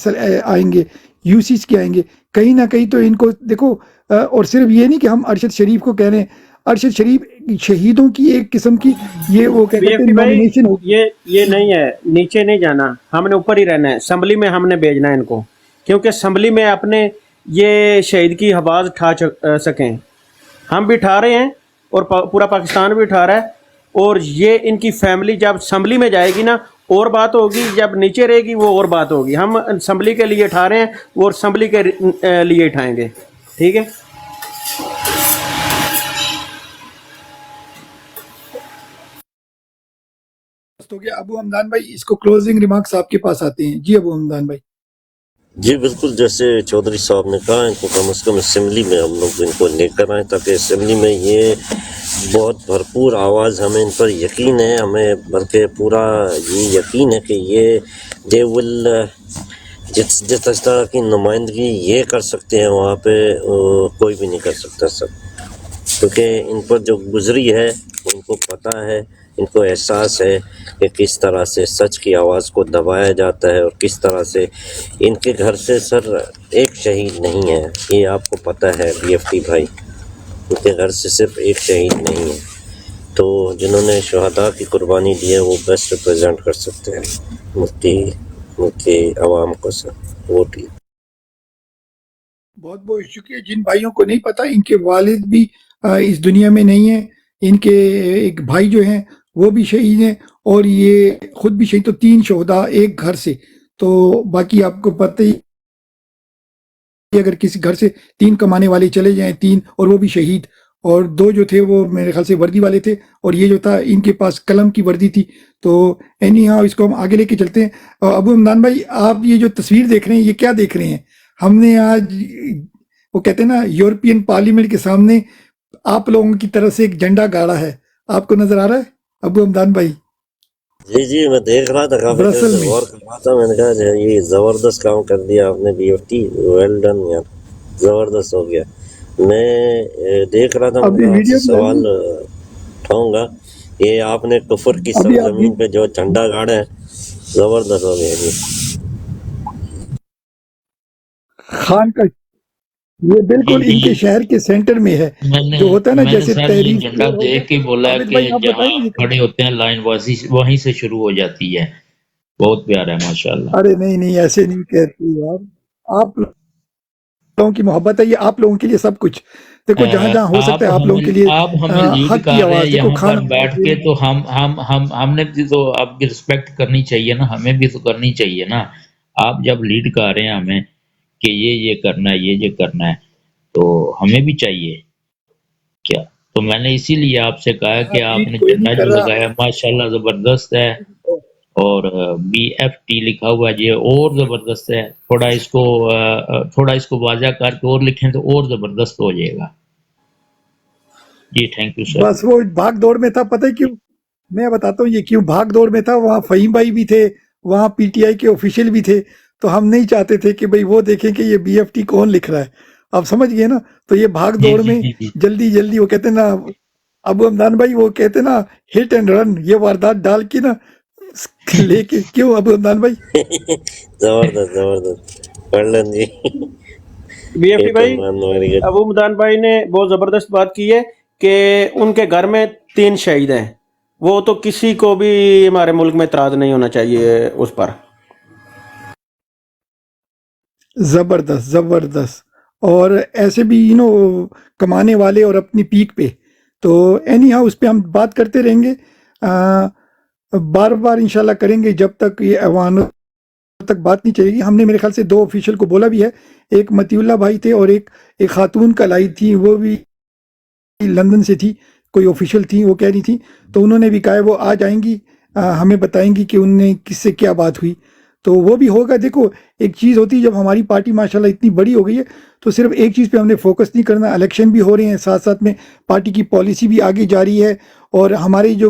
آئیں گے، یو سیز کے آئیں گے. کہیں نہ کہیں تو ان کو دیکھو. اور صرف یہ نہیں کہ ہم ارشد شریف کو کہہ رہے ہیں، ارشد شریف شہیدوں کی ایک قسم کی یہ وہ کہتے ہیں نومینیشن ہوگی. یہ نہیں ہے، نیچے نہیں جانا، ہم نے اوپر ہی رہنا ہے. اسمبلی میں ہم نے بھیجنا ہے ان کو، کیونکہ اسمبلی میں اپنے یہ شہید کی آواز اٹھا سکیں. ہم بھی اٹھا رہے ہیں اور پورا پاکستان بھی اٹھا رہا ہے. اور یہ ان کی فیملی جب اسمبلی میں جائے گی نا اور بات ہوگی، جب نیچے رہے گی وہ اور بات ہوگی. ہم اسمبلی کے لیے اٹھا رہے ہیں اور اسمبلی کے لیے اٹھائیں گے. ٹھیک ہے. ہو گیا ابو حمدان بھائی، اس کو کلوزنگ ریمارکس آپ کے پاس آتے ہیں. جی ابو حمدان بھائی. جی بالکل، جیسے چودھری صاحب نے کہا ان کو کم از کم اسمبلی میں ہم لوگ ان کو لے کر آئیں، تاکہ اسمبلی میں یہ بہت بھرپور آواز، ہمیں ان پر یقین ہے، ہمیں بلکہ پورا یہ یقین ہے کہ یہ دے ول جس طرح کی نمائندگی یہ کر سکتے ہیں وہاں پہ کوئی بھی نہیں کر سکتا سر. کیونکہ ان پر جو گزری ہے ان کو پتہ ہے، ان کو احساس ہے کہ کس طرح سے سچ کی آواز کو دبایا جاتا ہے، اور کس طرح سے ان کے گھر سے سر ایک شہید نہیں ہے. یہ آپ کو پتہ ہے بی ایف ٹی بھائی، ان کے گھر سے صرف ایک شہید نہیں ہے. تو جنہوں نے شہداء کی قربانی دی ہے وہ بیسٹ ریپرزینٹ کر سکتے ہیں ملکی عوام کو سر. وہ ٹھیک. بہت بہت شکریہ. جن بھائیوں کو نہیں پتہ، ان کے والد بھی اس دنیا میں نہیں ہیں، ان کے ایک بھائی جو ہیں وہ بھی شہید ہیں، اور یہ خود بھی شہید. تو 3 شہداء ایک گھر سے. تو باقی آپ کو پتہ ہی، اگر کسی گھر سے 3 کمانے والے چلے جائیں، 3 اور وہ بھی شہید، اور 2 جو تھے وہ میرے خیال سے وردی والے تھے، اور یہ جو تھا ان کے پاس قلم کی وردی تھی. تو اینی ہاؤ اس کو ہم آگے لے کے چلتے ہیں. ابو عمدان بھائی، آپ یہ جو تصویر دیکھ رہے ہیں یہ کیا دیکھ رہے ہیں؟ ہم نے آج وہ کہتے ہیں نا یورپین پارلیمنٹ کے سامنے آپ لوگوں کی طرف سے ایک جھنڈا گاڑا ہے، آپ کو نظر آ رہا ہے ابو عمدان بھائی؟ جی میں دیکھ رہا تھا، کافی دیر برسل سے میں. غور کر رہا تھا. میں نے کہا یہ زبردست کام کر دیا آپ نے B F T, well done یار، زبردست ہو گیا. میں دیکھ رہا تھا، میں ابھی نے کہا آپ سے ویڈیو سوال اٹھاؤں گا. یہ آپ نے کفر کی ابھی آپ سرزمین پہ جو جھنڈا گاڑا ہے، زبردست ہو گیا جی. خان کا یہ بالکل ان کے شہر کے سینٹر میں ہے، جو ہوتا ہے نا میں نے جیسے سر یہ تحریر جھنڈا اسکوائر ہو گیا. دیکھ کے بولا عابد کہ بھائی آپ جہاں بتائیں گے. کھڑے ہوتے ہیں لائن وہیں سے شروع ہو جاتی ہے. بہت پیارا ہے ماشاءاللہ. ارے نہیں ایسے نہیں کہتے یار، آپ لوگوں کی محبت ہے، یہ آپ لوگوں کے لیے سب کچھ. دیکھو جہاں جہاں ہو سکتا ہے آپ لوگوں کے لیے آپ ہمیں لیڈ حق کی کر رہے ہیں آواز. دیکھو یہاں خان پر بیٹھ کے، تو ہم نے بھی تو آپ کی رسپیکٹ کرنی چاہیے نا، ہمیں بھی تو کرنی چاہیے نا. آپ جب لیڈ کر رہے ہیں ہمیں کہ یہ کرنا ہے، یہ کرنا ہے، تو ہمیں بھی چاہیے کیا. تو میں نے اسی لیے آپ سے کہا کہ آپ نے کوئی نہیں جھنڈا کر جو رہا. لگایا ماشاءاللہ زبردست ہے، اور بی ایف ٹی لکھا ہوا ہے یہ اور زبردست ہے. تھوڑا اس کو واضح کر کے اور لکھیں تو اور زبردست ہو جائے گا. جی تھینک یو سر. بس وہ بھاگ دوڑ میں تھا، پتہ ہے کیوں؟ میں بتاتا ہوں یہ کیوں بھاگ دوڑ میں تھا. وہاں فہیم بھائی بھی تھے، وہاں پی ٹی آئی کے آفیشیل بھی تھے، تو ہم نہیں چاہتے تھے کہ بھئی وہ دیکھیں کہ یہ بی ایف ٹی کون لکھ رہا ہے. آپ سمجھ گئے نا؟ تو یہ بھاگ جی دوڑ جی میں جی جی جلدی وہ کہتے ہیں نا ابو عمدان بھائی، وہ کہتے ہیں نا ہٹ اینڈ رن، یہ واردات ڈال کے نا لے کے. کیوں ابو عمدان بھائی؟ زبردست پڑھ لیں جی. بی ایف ٹی بھائی، ابو مدان بھائی نے بہت زبردست بات کی ہے کہ ان کے گھر میں 3 شہید ہیں. وہ تو کسی کو بھی ہمارے ملک میں اعتراض نہیں ہونا چاہیے اس پر. زبردست. اور ایسے بھی کمانے والے اور اپنی پیک پہ. تو اینی ہاؤ اس پہ ہم بات کرتے رہیں گے، بار انشاءاللہ کریں گے جب تک یہ ایوانوں تک بات نہیں چلے گی. ہم نے میرے خیال سے 2 آفیشیل کو بولا بھی ہے، ایک متی اللہ بھائی تھے اور ایک خاتون کل آئی تھی، وہ بھی لندن سے تھی، کوئی آفیشیل تھی، وہ کہہ رہی تھی. تو انہوں نے بھی کہا وہ آ جائیں گی، ہمیں بتائیں گی کہ ان نے کس سے کیا بات ہوئی. تو وہ بھی ہوگا. دیکھو ایک چیز ہوتی ہے، جب ہماری پارٹی ماشاءاللہ اتنی بڑی ہو گئی ہے تو صرف ایک چیز پہ ہم نے فوکس نہیں کرنا. الیکشن بھی ہو رہے ہیں، ساتھ میں پارٹی کی پالیسی بھی آگے جاری ہے. اور ہمارے جو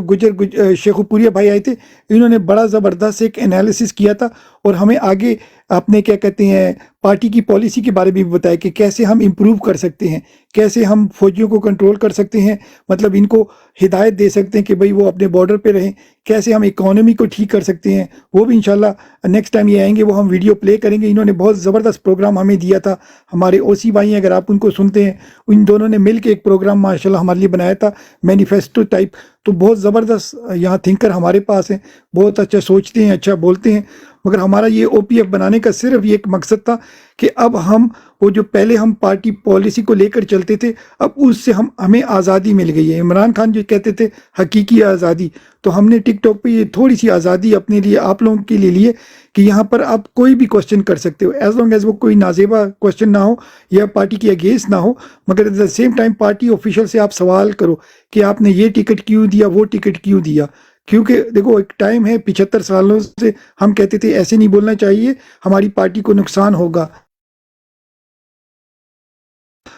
شیخو پوریا بھائی آئے تھے، انہوں نے بڑا زبردست ایک انالیسس کیا تھا، اور ہمیں آگے اپنے کیا کہتے ہیں پارٹی کی پالیسی کے بارے میں بھی بتایا کہ کیسے ہم امپروو کر سکتے ہیں، کیسے ہم فوجیوں کو کنٹرول کر سکتے ہیں، مطلب ان کو ہدایت دے سکتے ہیں کہ بھئی وہ اپنے بارڈر پہ رہیں، کیسے ہم اکانومی کو ٹھیک کر سکتے ہیں. وہ بھی انشاءاللہ نیکسٹ ٹائم یہ آئیں گے، وہ ہم ویڈیو پلے کریں گے. انہوں نے بہت زبردست پروگرام ہمیں دیا تھا. ہمارے او سی بھائی ہیں، اگر آپ ان کو سنتے ہیں، ان دونوں نے مل کے ایک پروگرام ماشاءاللہ ہمارے لیے بنایا تھا، مینیفیسٹو ٹائپ. تو بہت زبردست یہاں تھنکر ہمارے پاس ہیں، بہت اچھا سوچتے ہیں، اچھا بولتے ہیں. مگر ہمارا یہ او پی ایف بنانے کا صرف یہ ایک مقصد تھا کہ اب ہم وہ جو پہلے ہم پارٹی پالیسی کو لے کر چلتے تھے، اب اس سے ہمیں آزادی مل گئی ہے. عمران خان جو کہتے تھے حقیقی آزادی، تو ہم نے ٹک ٹاک پہ یہ تھوڑی سی آزادی اپنے لیے آپ لوگوں کے لیے لیے کہ یہاں پر آپ کوئی بھی کوشچن کر سکتے ہو، ایز لانگ ایز وہ کوئی نازیبا کوشچن نہ ہو یا پارٹی کی اگینسٹ نہ ہو. مگر at the same time party official سے آپ سوال کرو کہ آپ نے یہ ٹکٹ کیوں دیا، وہ ٹکٹ کیوں دیا. کیونکہ دیکھو ایک ٹائم ہے 75 سالوں سے ہم کہتے تھے ایسے نہیں بولنا چاہیے، ہماری پارٹی کو نقصان ہوگا.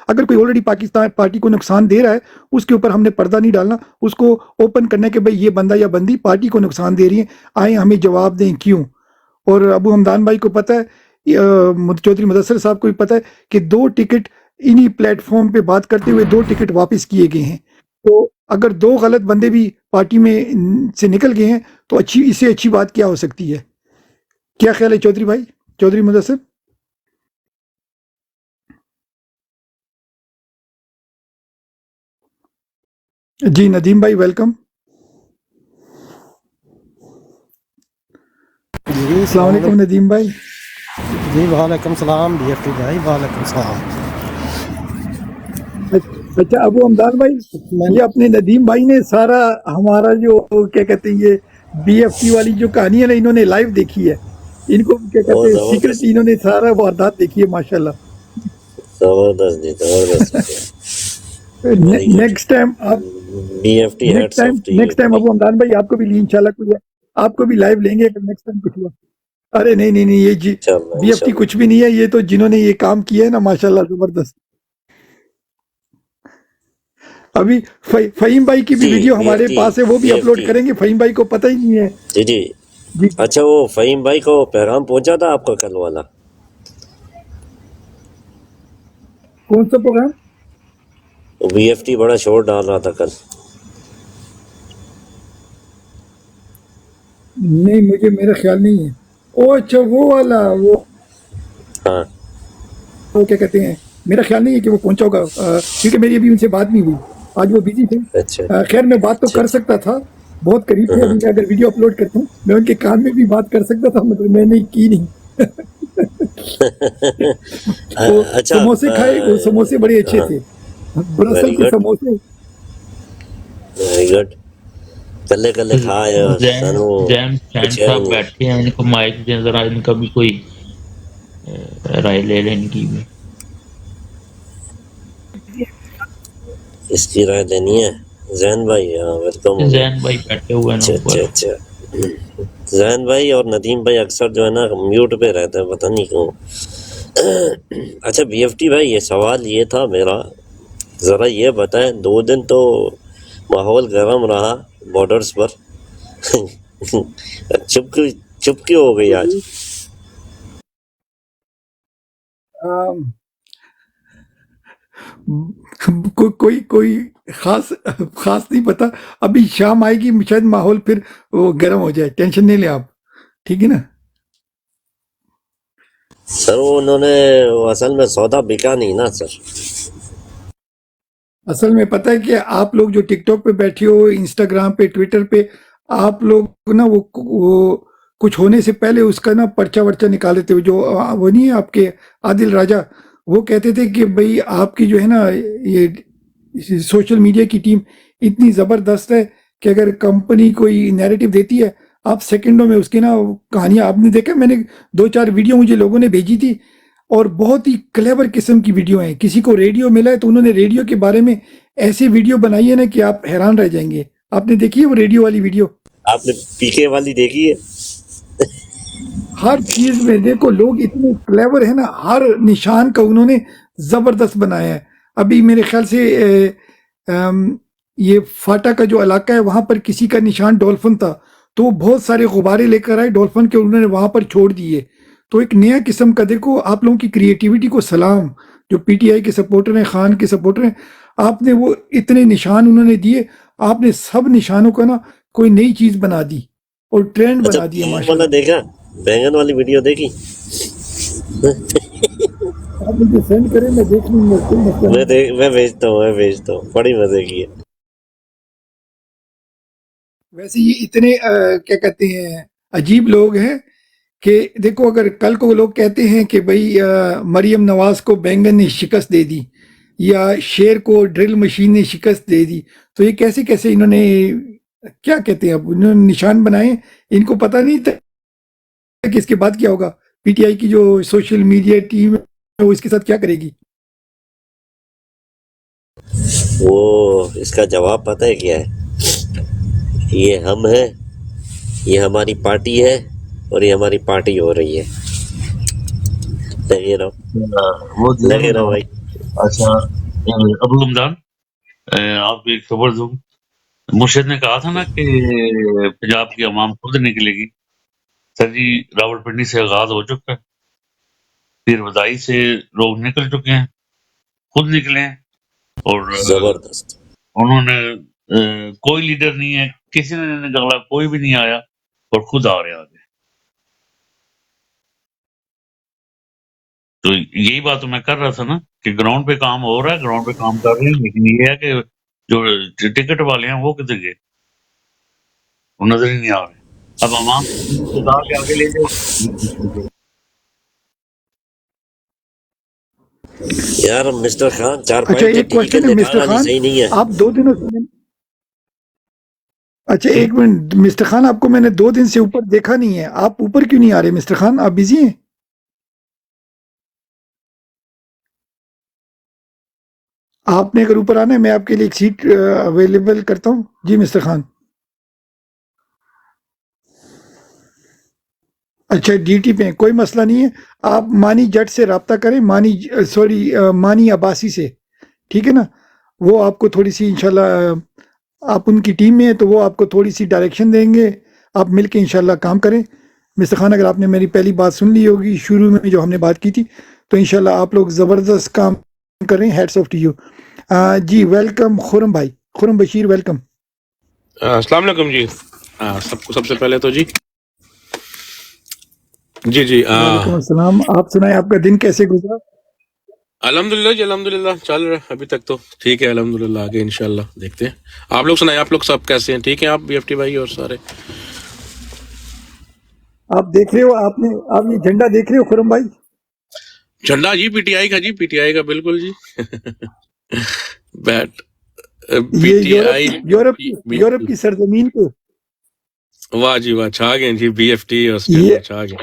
اگر کوئی آلریڈی پاکستان پارٹی کو نقصان دے رہا ہے، اس کے اوپر ہم نے پردہ نہیں ڈالنا، اس کو اوپن کرنا ہے کہ بھئی یہ بندہ یا بندی پارٹی کو نقصان دے رہی ہیں، آئیں ہمیں جواب دیں کیوں. اور ابو حمدان بھائی کو پتہ ہے، چودھری مدثر صاحب کو بھی پتہ ہے کہ 2 ٹکٹ انہی پلیٹ فارم پہ بات کرتے ہوئے 2 ٹکٹ واپس کیے گئے ہیں. تو اگر 2 غلط بندے بھی پارٹی میں سے نکل گئے ہیں تو اس سے اچھی بات کیا ہو سکتی ہے؟ کیا خیال ہے چودھری بھائی، چودھری مدثر؟ جی ندیم بھائی ویلکم. جی السلام علیکم ندیم بھائی. جی وعلیکم السلام بی ایف ٹی بھائی، وعلیکم السلام. اچھا ابو حمدان بھائی، یہ اپنے ندیم بھائی نے سارا ہمارا جو کیا کہتے ہیں یہ بی ایف ٹی والی جو کہانی ہے نا، انہوں نے لائیو دیکھی ہے. ان کو کیا کہتے ہیں سیکرٹ، انہوں نے سارا واردات دیکھی ہے ماشاءاللہ. زبردست جی، زبردست. Very good. نیکسٹ ٹائم آپ BFT hats off to you. Next time Abu Hamdan بھائی آپ کو بھی انشاءاللہ کوئی آپ کو بھی لائیو لیں گے اگر نیکسٹ ٹائم کچھ ہوا. ارے نہیں یہ جی انشاءاللہ بی ایف ٹی کچھ بھی نہیں ہے, یہ تو جنہوں نے یہ کام کیا ہے نا ماشاءاللہ زبردست. ابھی فہیم بھائی کی بھی جی ویڈیو ہمارے BFT پاس ہے, وہ بھی اپلوڈ BFT کریں گے. فہیم بھائی کو پتہ ہی نہیں ہے. جی جی. جی اچھا وہ فہیم بھائی کو پیغام پہنچا تھا آپ کا کل والا؟ کون سا پروگرام؟ BFT بڑا شور ڈال رہا تھا کل. نہیں مجھے میرا خیال نہیں ہے. او اچھا وہ والا, ہاں وہ کیا کہتے ہیں, میرا خیال نہیں ہے کہ وہ پہنچا ہوگا, کیونکہ میری ابھی ان سے بات نہیں ہوئی, آج وہ بزی تھے. اچھا خیر میں بات تو اچھا کر سکتا تھا, بہت قریب تھے. ہاں. ابھی میں اگر ویڈیو اپلوڈ کرتا ہوں میں ان کے کان میں بھی بات کر سکتا تھا, مطلب میں نے کی نہیں. وہ اچھا سموسے کھائے, وہ سموسے بڑے اچھے ہاں تھے, برسل ویری کے گڈ سموسے. Very good. کلے کلے کھائے اور سانو زین حسین پوچھا ہی صاحب نہیں. بیٹھے ہیں, ان کو مائک دیں ذرا, ان کا بھی کوئی رائے لے لیں ان کی بھی. اس کی رائے دینی ہے زین بھائی؟ ہاں ویلکم ہو گئے. زین بھائی بیٹھے ہوئے ہیں نا اچھا اوپر. اچھا اچھا. زین بھائی اور ندیم بھائی اکثر جو ہے نا میوٹ پہ رہتے ہیں, پتہ نہیں کیوں. اچھا BFT بھائی یہ سوال یہ تھا میرا, ذرا یہ بتائیں 2 دن تو ماحول گرم رہا بارڈرز پر, چپ کیوں ہو گئی آج؟ کوئی خاص نہیں پتا. ابھی شام آئے گی شاید ماحول پھر وہ گرم ہو جائے, ٹینشن نہیں لیں آپ, ٹھیک ہے نا. سر وہ انہوں نے اصل میں سودا بکا نہیں نا سر. اصل میں پتہ ہے کہ آپ لوگ جو ٹک ٹاک پہ بیٹھے ہو, انسٹاگرام پہ, ٹویٹر پہ, آپ لوگ نا وہ کچھ ہونے سے پہلے اس کا نا پرچہ ورچہ نکالے تھے. جو وہ نہیں ہے آپ کے عادل راجہ, وہ کہتے تھے کہ بھئی آپ کی جو ہے نا یہ سوشل میڈیا کی ٹیم اتنی زبردست ہے کہ اگر کمپنی کوئی نیریٹو دیتی ہے آپ سیکنڈوں میں اس کی نا کہانیاں, آپ نے دیکھا میں نے 2-4 ویڈیو مجھے لوگوں نے بھیجی تھی, اور بہت ہی کلیور قسم کی ویڈیو ہیں. کسی کو ریڈیو ملا ہے تو انہوں نے ریڈیو کے بارے میں ایسی ویڈیو بنائی ہے نا کہ آپ حیران رہ جائیں گے. آپ نے دیکھی ہے وہ ریڈیو والی ویڈیو؟ آپ نے PK والی دیکھی ہے؟ ہر چیز میں دیکھو لوگ اتنے کلیور ہیں نا, ہر نشان کا انہوں نے زبردست بنایا ہے. ابھی میرے خیال سے یہ فاٹا کا جو علاقہ ہے وہاں پر کسی کا نشان ڈولفن تھا, تو وہ بہت سارے غبارے لے کر آئے ڈولفن کے, انہوں نے وہاں پر چھوڑ دیے. تو ایک نیا قسم کا, دیکھو آپ لوگوں کی کریٹیوٹی کو سلام, جو PTI کے سپورٹر ہیں, خان کے سپورٹر ہیں, آپ نے وہ اتنے نشان انہوں نے دیے, آپ نے سب نشانوں کا نا کوئی نئی چیز بنا دی اور ٹرینڈ اچھا بنا دیا بینگن ماشاءاللہ. والا دیکھا؟ بینگن والی ویڈیو دیکھی؟ آپ مجھے سینڈ کریں, میں دیکھ لوں گا, کوئی مسئلہ نہیں ہے. میں بھیجتا ہوں, بڑی مزے کی ہے. ویسے یہ اتنے کیا کہتے ہیں عجیب لوگ ہیں کہ دیکھو, اگر کل کو لوگ کہتے ہیں کہ بھئی مریم نواز کو بینگن نے شکست دے دی, یا شیر کو ڈرل مشین نے شکست دے دی, تو یہ کیسے انہوں نے کیا کہتے ہیں, اب انہوں نے نشان بنائے, ان کو پتہ نہیں تھا کہ اس کے بعد کیا ہوگا. PTI کی جو سوشل میڈیا ٹیم ہے وہ اس کے ساتھ کیا کرے گی. وہ اس کا جواب پتہ ہے کیا ہے؟ یہ ہم ہیں, یہ ہماری پارٹی ہے, اور یہ ہماری پارٹی ہو رہی ہے. لگے وہ رہو بھائی. اچھا ابو حمدان, آپ کو ایک خبر دوں, مرشد نے کہا تھا نا کہ پنجاب کی عوام خود نکلے گی. سر جی راول پنڈی سے آغاز ہو چکا ہے, پھر ودائی سے لوگ نکل چکے ہیں, خود نکلے ہیں, اور زبردست. انہوں نے کوئی لیڈر نہیں ہے, کسی نے نہیں نکلا, کوئی بھی نہیں آیا, اور خود آ رہے آگے. تو یہی بات تو میں کر رہا تھا نا کہ گراؤنڈ پہ کام ہو رہا ہے, گراؤنڈ پہ کام کر رہے ہیں, لیکن یہ ہے کہ جو ٹکٹ والے ہیں وہ کدھر گئے, وہ نظر ہی نہیں آ رہے. اب عوام خدا کے آگے لے جائے. یار مسٹر خان 4 اچھا پوائنٹ تو ایک ٹھیک ہے, کوشچن ہے دفاع مسٹر والی خان, صحیح نہیں ہے. آپ 2 دنوں سے, اچھا ایک منٹ مسٹر خان, آپ کو میں نے 2 دن سے اوپر دیکھا نہیں ہے, آپ اوپر کیوں نہیں آ رہے مسٹر خان, آپ بزی ہیں؟ آپ نے اگر اوپر آنا ہے میں آپ کے لیے ایک سیٹ اویلیبل کرتا ہوں. جی مسٹر خان. اچھا ڈی ٹی پہ کوئی مسئلہ نہیں ہے. آپ مانی جٹ سے رابطہ کریں, مانی عباسی سے, ٹھیک ہے نا. وہ آپ کو تھوڑی سی انشاءاللہ, آپ ان کی ٹیم میں ہیں تو وہ آپ کو تھوڑی سی ڈائریکشن دیں گے. آپ مل کے انشاءاللہ کام کریں. مسٹر خان اگر آپ نے میری پہلی بات سن لی ہوگی شروع میں جو ہم نے بات کی تھی, تو انشاءاللہ آپ لوگ زبردست کام کریں. Hats off to you. جی ویلکم خرم بھائی, خرم بشیر ویلکم. السلام علیکم جی. سب سے پہلے تو جی وعلیکم السلام. آپ سنائیں آپ کا دن کیسے گزرا؟ الحمدللہ جی, الحمدللہ چل رہا ہے ابھی تک تو ٹھیک ہے الحمدللہ. آگے انشاءاللہ دیکھتے ہیں. آپ لوگ سنائیں, آپ لوگ سب کیسے ہیں؟ ٹھیک ہیں آپ BFT بھائی اور سارے؟ آپ دیکھ رہے ہو, آپ یہ جھنڈا دیکھ رہے ہو خرم بھائی؟ جھنڈا جی PTI کا, جی PTI کا بالکل جی. بیٹ یہ PTI یورپ کی سرزمین پہ. واہ جی واہ, چھا گئے جی BFT آسٹریلیا, چھا گئے.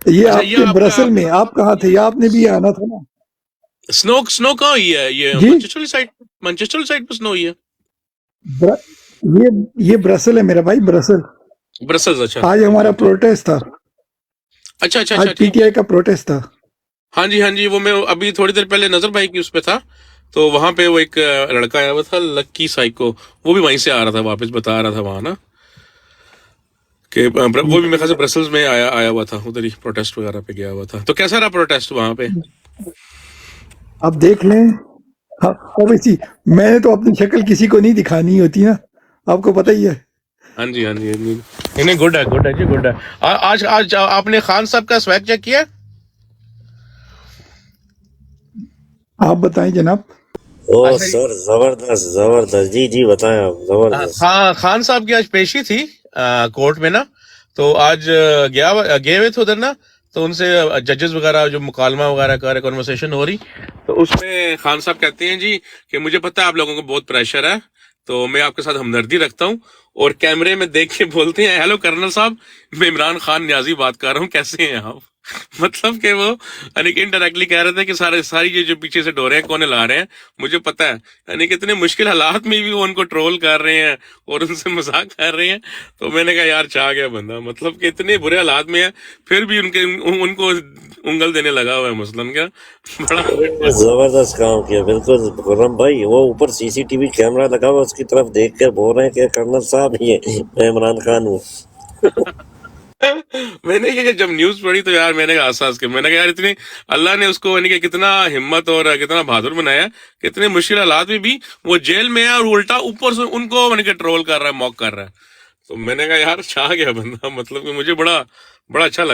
یہ اچھا آپ کے برسل میں, آپ کہاں تھے؟ آپ نے بھی آنا تھا نا. سنو کہاں ہوئی ہے یہ؟ جی مانچسٹر سائڈ پہ سنو ہوئی ہے. یہ برسل ہے میرا بھائی, برسلز. اچھا آج ہمارا پروٹیسٹ تھا. اچھا آج PTI کا پروٹیسٹ تھا. ہاں جی, وہ میں ابھی تھوڑی دیر پہلے نظر بھائی کی اس پہ تھا, تو وہاں پہ وہ ایک لڑکا آیا ہوا تھا لکی سائیکو, وہ بھی وہیں سے آ رہا تھا واپس, بتا رہا تھا وہاں نا کہ وہ بھی میرے خیال سے برسلز میں آیا ہوا تھا, ادھر ہی پروٹیسٹ وغیرہ پہ گیا ہوا تھا. تو کیسا رہا پروٹیسٹ وہاں پہ؟ آپ دیکھ لیں. اوبیسلی میں نے تو اپنی شکل کسی کو نہیں دکھانی ہوتی نا, آپ کو پتہ ہی ہے. ہاں جی نہیں, گڈ ہے جی, گڈ ہے. آج آپ نے خان صاحب کا سویگ چیک کیا؟ آپ بتائیں جناب. او سر زبردست جی بتائیں آپ. زبردست. خان صاحب کی آج پیشی تھی کورٹ میں نا, تو آج گئے ہوئے تھے ادھر نا, تو ان سے ججز وغیرہ جو مکالمہ وغیرہ کر کنورسیشن ہو رہی, تو اس میں خان صاحب کہتے ہیں جی کہ مجھے پتہ ہے آپ لوگوں کو بہت پریشر ہے, تو میں آپ کے ساتھ ہمدردی رکھتا ہوں. اور کیمرے میں دیکھ کے بولتے ہیں, ہیلو کرنل صاحب, میں عمران خان نیازی بات کر رہا ہوں, کیسے ہیں آپ؟ مطلب کہ وہ انڈائریکٹلی کہہ رہے تھے کہ ساری یہ جو پیچھے سے ڈورے ہیں کونے لا رہے ہیں, مجھے پتا ہے. یعنی کہ اتنے مشکل حالات میں بھی وہ ان کو ٹرول کر رہے ہیں اور ان سے مذاق کر رہے ہیں. تو میں نے کہا یار چھا گیا بندہ, مطلب کہ اتنے برے حالات میں ہے پھر بھی ان کو انگل دینے لگا ہوا ہے مثلاً. کیا بڑا زبردست کام کیا. بالکل خرم بھائی, وہ اوپر CCTV کیمرہ لگا ہوا, اس کی طرف دیکھ کر بول رہے ہیں کہ کرنل صاحب یہ میں عمران خان ہوں. میں نے کہ جب نیوز پڑھی تو یار میں نے کہا احساس کہ میں نے کہا یار اتنی اللہ نے اس کو یعنی کہ کتنا ہمت اور کتنا بہادر بنایا, کتنے مشکل حالات میں بھی وہ جیل میں ہے اور الٹا اوپر سے ان کو یعنی کہ ٹرول کر رہا ہے, موک کر رہا ہے. تو میں نے کہا یار چھا گیا بندہ, مطلب کہ مجھے بڑا اچھا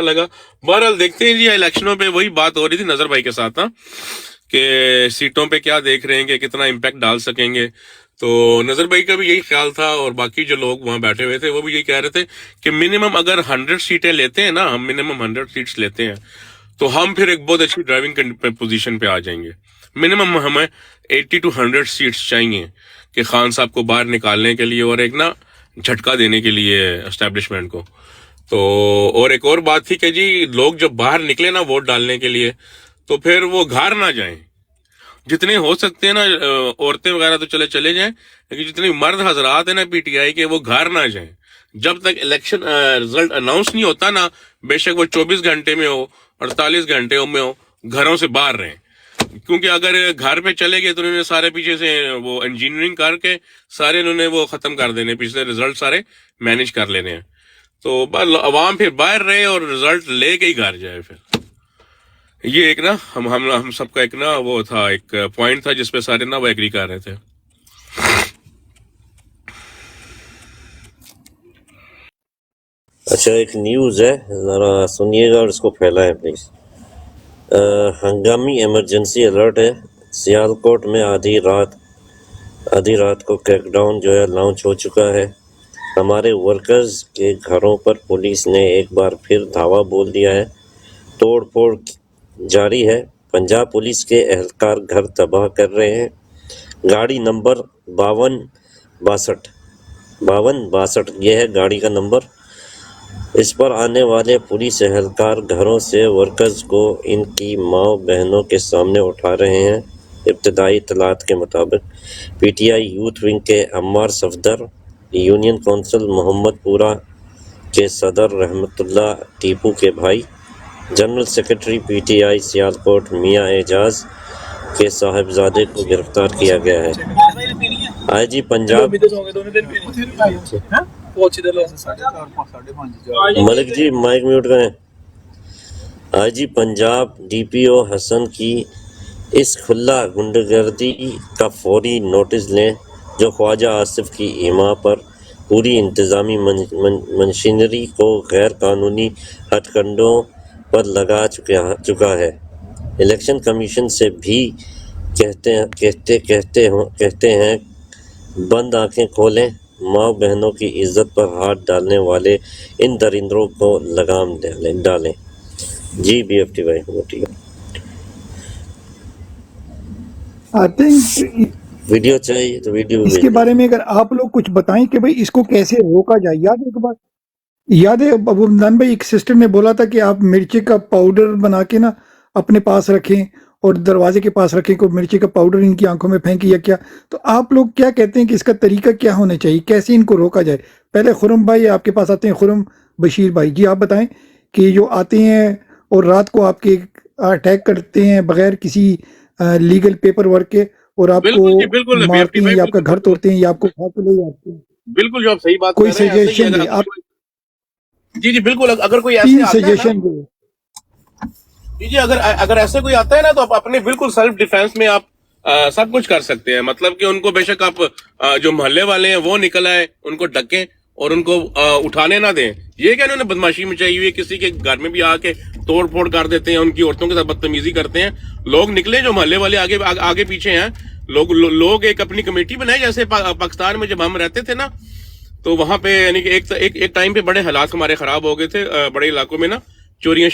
لگا. بہرحال دیکھتے ہیں جی, الیکشنوں پہ وہی بات ہو رہی تھی نظر بھائی کے ساتھ نا, کہ سیٹوں پہ کیا دیکھ رہے ہیں کہ کتنا امپیکٹ ڈال سکیں گے. تو نظر بھائی کا بھی یہی خیال تھا, اور باقی جو لوگ وہاں بیٹھے ہوئے تھے وہ بھی یہی کہہ رہے تھے کہ منیمم اگر 100 سیٹیں لیتے ہیں نا, ہم منیمم 100 سیٹس لیتے ہیں, تو ہم پھر ایک بہت اچھی ڈرائیونگ پوزیشن پہ آ جائیں گے. منیمم ہمیں 80 to 100 سیٹس چاہیے کہ خان صاحب کو باہر نکالنے کے لیے اور ایک نا جھٹکا دینے کے لیے اسٹیبلشمنٹ کو. تو اور ایک اور بات تھی کہ جی لوگ جب باہر نکلے نا ووٹ ڈالنے کے لیے, تو پھر وہ گھر نہ جائیں. جتنے ہو سکتے ہیں نا عورتیں وغیرہ تو چلے جائیں, لیکن جتنے مرد حضرات ہیں نا PTI کے, وہ گھر نہ جائیں جب تک الیکشن رزلٹ اناؤنس نہیں ہوتا نا. بے شک وہ 24 گھنٹے میں ہو, 48 گھنٹے میں ہو, گھروں سے باہر رہیں. کیونکہ اگر گھر پہ چلے گئے تو انہوں نے سارے پیچھے سے وہ انجینئرنگ کر کے سارے انہوں نے وہ ختم کر دینے, پچھلے رزلٹ سارے مینیج کر لینے ہیں. تو عوام پھر باہر رہے اور رزلٹ لے کے ہی گھر جائے. پھر یہ ایک نا ہم سب کا ایک نا وہ تھا, ایک پوائنٹ تھا جس پہ سارے نا وہ ایگری کر رہے تھے. اچھا ایک نیوز ہے, ذرا سنیے گا اور اس کو پھیلائیں پلیز. ہنگامی ایمرجنسی الرٹ ہے. سیالکوٹ میں آدھی رات کو کریک ڈاؤن جو ہے لانچ ہو چکا ہے. ہمارے ورکرز کے گھروں پر پولیس نے ایک بار پھر دھاوا بول دیا ہے. توڑ پھوڑ جاری ہے. پنجاب پولیس کے اہلکار گھر تباہ کر رہے ہیں. گاڑی نمبر 5262 یہ ہے گاڑی کا نمبر. اس پر آنے والے پولیس اہلکار گھروں سے ورکرز کو ان کی ماں بہنوں کے سامنے اٹھا رہے ہیں۔ ابتدائی اطلاعات کے مطابق P T I youth wing کے عمار صفدر، یونین کونسل محمد پورہ کے صدر رحمت اللہ ٹیپو کے بھائی، general secretary P T I Sialkot میاں اعجاز کے صاحبزادے کو گرفتار کیا گیا ہے۔ آئی جی پنجاب ملک جی مائک میوٹ کریں۔ آئی جی پنجاب ڈی پی او حسن کی اس کھلا گنڈگردی کا فوری نوٹس لیں جو خواجہ آصف کی ایما پر پوری انتظامی مشینری کو غیر قانونی ہتھ کنڈوں پر لگا چکا ہے۔ الیکشن کمیشن سے بھی کہتے ہیں بند آنکھیں کھولیں، ماں بہنوں کی عزت پر ہاتھ ڈالنے والے ان درندوں کو لگام ڈالیں۔ جی بی ایف ٹی بھائی ٹھیک ہے، آئی تھنک ویڈیو چاہیے تو ویڈیو اس کے بارے میں اگر آپ لوگ کچھ بتائیں کہ بھئی اس کو کیسے روکا جائے۔ یاد ہے ابو عمدان بھائی، ایک سسٹر نے بولا تھا کہ آپ مرچی کا پاؤڈر بنا کے نا اپنے پاس رکھیں اور دروازے کے پاس رکھیں، کو مرچی کا پاؤڈر ان کی آنکھوں میں پھینکیں یا کیا۔ تو آپ لوگ کیا کہتے ہیں کہ اس کا طریقہ کیا ہونا چاہیے، کیسے ان کو روکا جائے؟ پہلے خرم بھائی آپ کے پاس آتے ہیں، خرم بشیر بھائی جی آپ بتائیں کہ جو آتے ہیں اور رات کو آپ کے اٹیک کرتے ہیں بغیر کسی لیگل پیپر ورک کے اور آپ کو بالکل جی، بالکل بی ایف مارتے ٹی ہیں بھائی، یا آپ کا بالکل گھر توڑتے ہیں یا آپ کو اٹھا کے لے جاتے ہیں، بالکل جو آپ صحیح بات کوئی کر رہے ہیں ایسے ہی سجیشن دے اگر آپ، جی جی بالکل، اگر کوئی ایسے تین آتا ہے نا، سجیشن دے۔ جی جی اگر ایسے کوئی آتا ہے نا تو آپ اپنے بالکل سیلف ڈیفینس میں آپ سب کچھ کر سکتے ہیں۔ مطلب کہ ان کو بے شک آپ جو محلے والے ہیں وہ نکل آئے، ان کو ڈکیں اور ان کو اٹھانے نہ دیں۔ یہ کہ انہوں نے بدماشی مچائی ہوئی ہے، کسی کے گھر میں بھی آ کے توڑ پھوڑ کر دیتے ہیں، ان کی عورتوں کے ساتھ بدتمیزی کرتے ہیں۔ لوگ نکلے جو محلے والے آگے پیچھے ہیں، لوگ ایک اپنی کمیٹی بنائے، جیسے پاکستان میں جب ہم رہتے تھے نا تو وہاں پہ یعنی کہ ایک ٹائم پہ بڑے حالات ہمارے خراب ہو گئے تھے، بڑے علاقوں میں نا چوریاں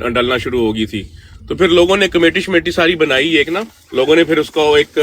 ڈلنا شروع ہو گئی تھی۔ تو پھر لوگوں نے کمیٹی ساری بنائی ایک نا، لوگوں نے پھر اس کو ایک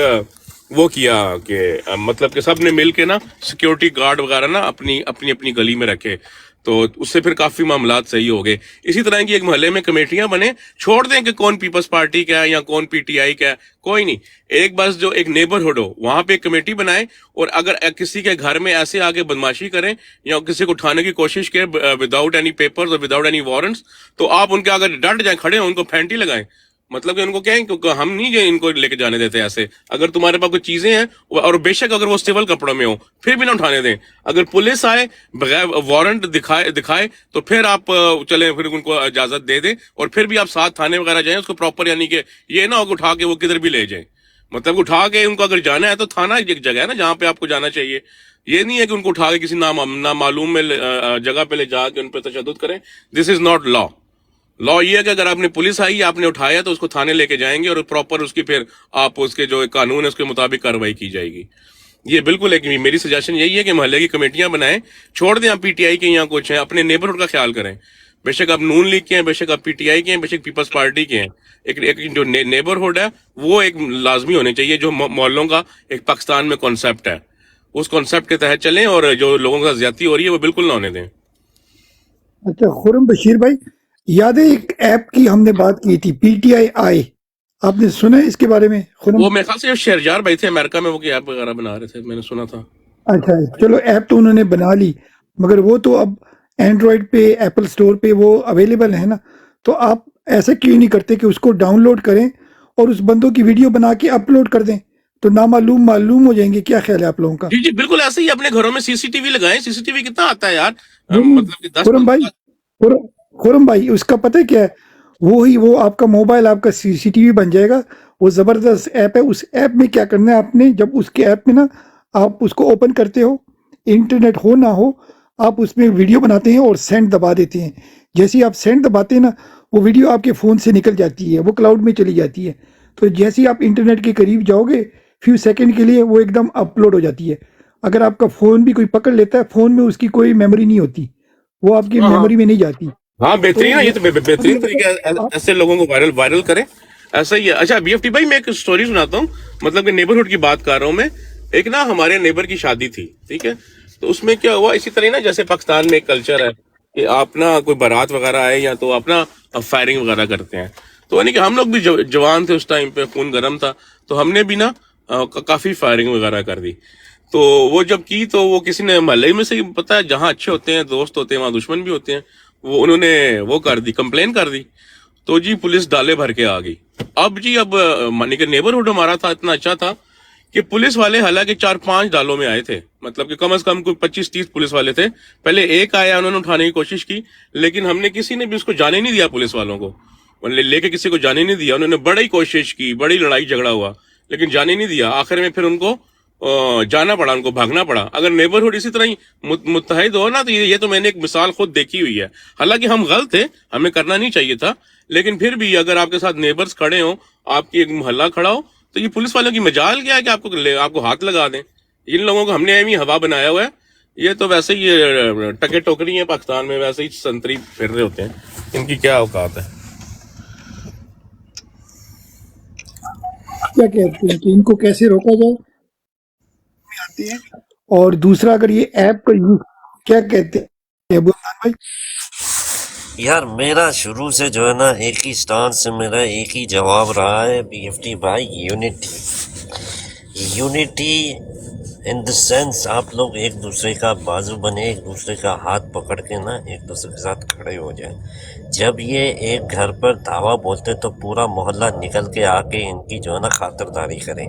وہ کیا کہ مطلب کہ سب نے مل کے نا سیکیورٹی گارڈ وغیرہ نا اپنی گلی میں رکھے، تو اس سے پھر کافی معاملات صحیح ہو گئے۔ اسی طرح کی ایک محلے میں کمیٹیاں بنے، چھوڑ دیں کہ کون پیپلز پارٹی کا ہے یا کون پی ٹی آئی کا ہے، کوئی نہیں، ایک بس جو ایک نیبرہڈ ہو وہاں پہ ایک کمیٹی بنائے، اور اگر کسی کے گھر میں ایسے آگے بدماشی کریں یا کسی کو اٹھانے کی کوشش کریں وداؤٹ اینی پیپرز اور وداؤٹ اینی وارنٹس، تو آپ ان کے اگر ڈٹ جائیں کھڑے ہیں ان کو پھینٹی لگائیں۔ مطلب کہ ان کو کہیں کہ ہم نہیں ان کو لے کے جانے دیتے ایسے۔ اگر تمہارے پاس کوئی چیزیں ہیں اور بے شک اگر وہ سول کپڑوں میں ہو پھر بھی نہ اٹھانے دیں۔ اگر پولیس آئے بغیر وارنٹ دکھائے تو پھر آپ چلیں، پھر ان کو اجازت دے دیں، اور پھر بھی آپ ساتھ تھانے وغیرہ جائیں اس کو پراپر، یعنی کہ یہ نہ ہو کہ اٹھا کے وہ کدھر بھی لے جائیں۔ مطلب اٹھا کے ان کو اگر جانا ہے تو تھانہ ایک جگہ ہے نا جہاں پہ آپ کو جانا چاہیے، یہ نہیں ہے کہ ان کو اٹھا کے کسی نامعلوم میں جگہ پہ لے جا کے ان پہ تشدد کریں۔ دس از ناٹ لا۔ لا یہ ہے کہ اگر آپ نے پولیس آئی آپ نے اٹھایا تو اس کو تھانے لے کے جائیں گے، اور پراپر اس کی پھر آپ اس کے جو قانون ہے اس کے مطابق کارروائی کی جائے گی۔ یہ بالکل ایک میری سجیشن یہی ہے کہ محلے کی کمیٹیاں بنائیں، چھوڑ دیں آپ پی ٹی آئی کے یا کچھ ہیں، اپنے نیبرہڈ کا خیال کریں۔ بے شک آپ نون لیگ کے ہیں، بے شک آپ پی ٹی آئی کے ہیں، بے شک پیپلز پارٹی کے ہیں، ایک جو نیبرہڈ ہے وہ ایک لازمی ہونے چاہیے، جو محلوں کا ایک پاکستان میں کانسیپٹ ہے، اس کانسیپٹ کے تحت چلیں، اور جو لوگوں کے ساتھ زیادتی ہو رہی ہے وہ بالکل نہ ہونے دیں۔ اچھا خرم بشیر بھائی، یاد ہے ایک ایپ کی ہم نے بات کی تھی پی ٹی آئی آپ نے سنا ہے اس کے بارے میں خرم؟ وہ میرے خیال سے شہرجار بھائی تھے امریکہ میں، وہ کوئی ایپ وغیرہ بنا رہے تھے، میں نے سنا تھا۔ اچھا چلو، ایپ تو انہوں نے بنا لی، مگر وہ تو اب اینڈرائڈ پہ ایپل سٹور پہ وہ اویلیبل ہے نا، تو آپ ایسا کیوں نہیں کرتے کہ اس کو ڈاؤن لوڈ کریں اور اس بندوں کی ویڈیو بنا کے اپلوڈ کر دیں، تو نامعلوم معلوم ہو جائیں گے؟ کیا خیال ہے آپ لوگوں کا؟ جی جی بالکل ایسے ہی اپنے گھروں میں سی سی ٹی وی لگائیں۔ سی سی ٹی وی کتنا آتا ہے یار، مطلب کہ 10 خرم بھائی اس کا پتہ کیا ہے، وہ آپ کا موبائل آپ کا سی سی ٹی وی بن جائے گا۔ وہ زبردست ایپ ہے، اس ایپ میں کیا کرنا ہے آپ نے، جب اس کے ایپ میں نا آپ اس کو اوپن کرتے ہو، انٹرنیٹ ہو نہ ہو، آپ اس میں ویڈیو بناتے ہیں اور سینڈ دبا دیتے ہیں۔ جیسے ہی آپ سینڈ دباتے ہیں نا، وہ ویڈیو آپ کے فون سے نکل جاتی ہے، وہ کلاؤڈ میں چلی جاتی ہے، تو جیسے ہی آپ انٹرنیٹ کے قریب جاؤ گے فیو سیکنڈ کے لیے وہ ایک دم اپلوڈ ہو جاتی ہے۔ اگر آپ کا فون بھی کوئی پکڑ لیتا ہے، فون میں اس کی کوئی میموری نہیں ہوتی، وہ آپ کی میموری میں نہیں جاتی۔ ہاں بہترین ہے، یہ تو بہترین طریقہ ہے، ایسے لوگوں کو وائرل کریں، ایسا ہی ہے۔ اچھا بی ایف ٹی بھائی میں ایک سٹوری سناتا ہوں، مطلب کہ نیبرہڈ کی بات کر رہا ہوں میں۔ ایک نا ہمارے نیبر کی شادی تھی، ٹھیک ہے، تو اس میں کیا ہوا، اسی طرح نا جیسے پاکستان میں ایک کلچر ہے کہ اپنا کوئی بارات وغیرہ آئے یا تو اپنا فائرنگ وغیرہ کرتے ہیں. تو یعنی کہ ہم لوگ بھی جوان تھے اس ٹائم پہ، خون گرم تھا، تو ہم نے بھی نا کافی فائرنگ وغیرہ کر دی. تو وہ جب کی تو وہ کسی نے محلے میں سے، پتہ ہے جہاں اچھے ہوتے ہیں دوست ہوتے ہیں وہاں دشمن بھی ہوتے ہیں، وہ انہوں نے وہ کر دی، کمپلین کر دی. تو جی پولیس ڈالے بھر کے آ گئی. اب یعنی کہ نیبرہڈ ہمارا تھا اتنا اچھا تھا کہ پولیس والے حالانکہ 4-5 ڈالوں میں آئے تھے، مطلب کہ کم از کم کوئی 25-30 پولیس والے تھے. پہلے ایک آیا، انہوں نے اٹھانے کی کوشش کی، لیکن ہم نے کسی نے بھی اس کو جانے نہیں دیا، پولیس والوں کو لے کے کسی کو جانے نہیں دیا. انہوں نے بڑی کوشش کی، بڑی لڑائی جھگڑا ہوا، لیکن جانے نہیں دیا. آخر میں پھر ان کو جانا پڑا، ان کو بھاگنا پڑا. اگر نیبرہڈ اسی طرح ہی متحد ہو نا، تو یہ تو میں نے ایک مثال خود دیکھی ہوئی ہے. حالانکہ ہم غلط تھے، ہمیں کرنا نہیں چاہیے تھا، لیکن پھر بھی اگر آپ کے ساتھ نیبرز کھڑے ہوں، آپ کی ایک محلہ کھڑا ہو، تو یہ پولیس والوں کی مجال کیا ہے کہ آپ کو ہاتھ لگا دیں. ان لوگوں کو ہم نے ایویں ہوا بنایا ہوا ہے. یہ تو ویسے ہی ٹکے ٹوکری ہیں پاکستان میں، ویسے ہی سنتری پھر رہے ہوتے ہیں. ان کی کیا اوقات ہے؟ کیا کہتے ہیں کہ ان کو کیسے روکا جائے آتے ہیں؟ اور دوسرا اگر یہ ایپ کا یوز کیا کہتے ہیں ابو عمران بھائی؟ یار میرا شروع سے جو ہے نا ایک ہی سٹان سے میرا ایک ہی جواب رہا ہے بی ایف ٹی بھائی، یونٹی ان دا سینس آپ لوگ ایک دوسرے کا بازو بنے، ایک دوسرے کا ہاتھ پکڑ کے نا ایک دوسرے کے ساتھ کھڑے ہو جائیں. جب یہ ایک گھر پر دعویٰ بولتے تو پورا محلہ نکل کے آ کے ان کی جو ہے نا خاطرداری کریں.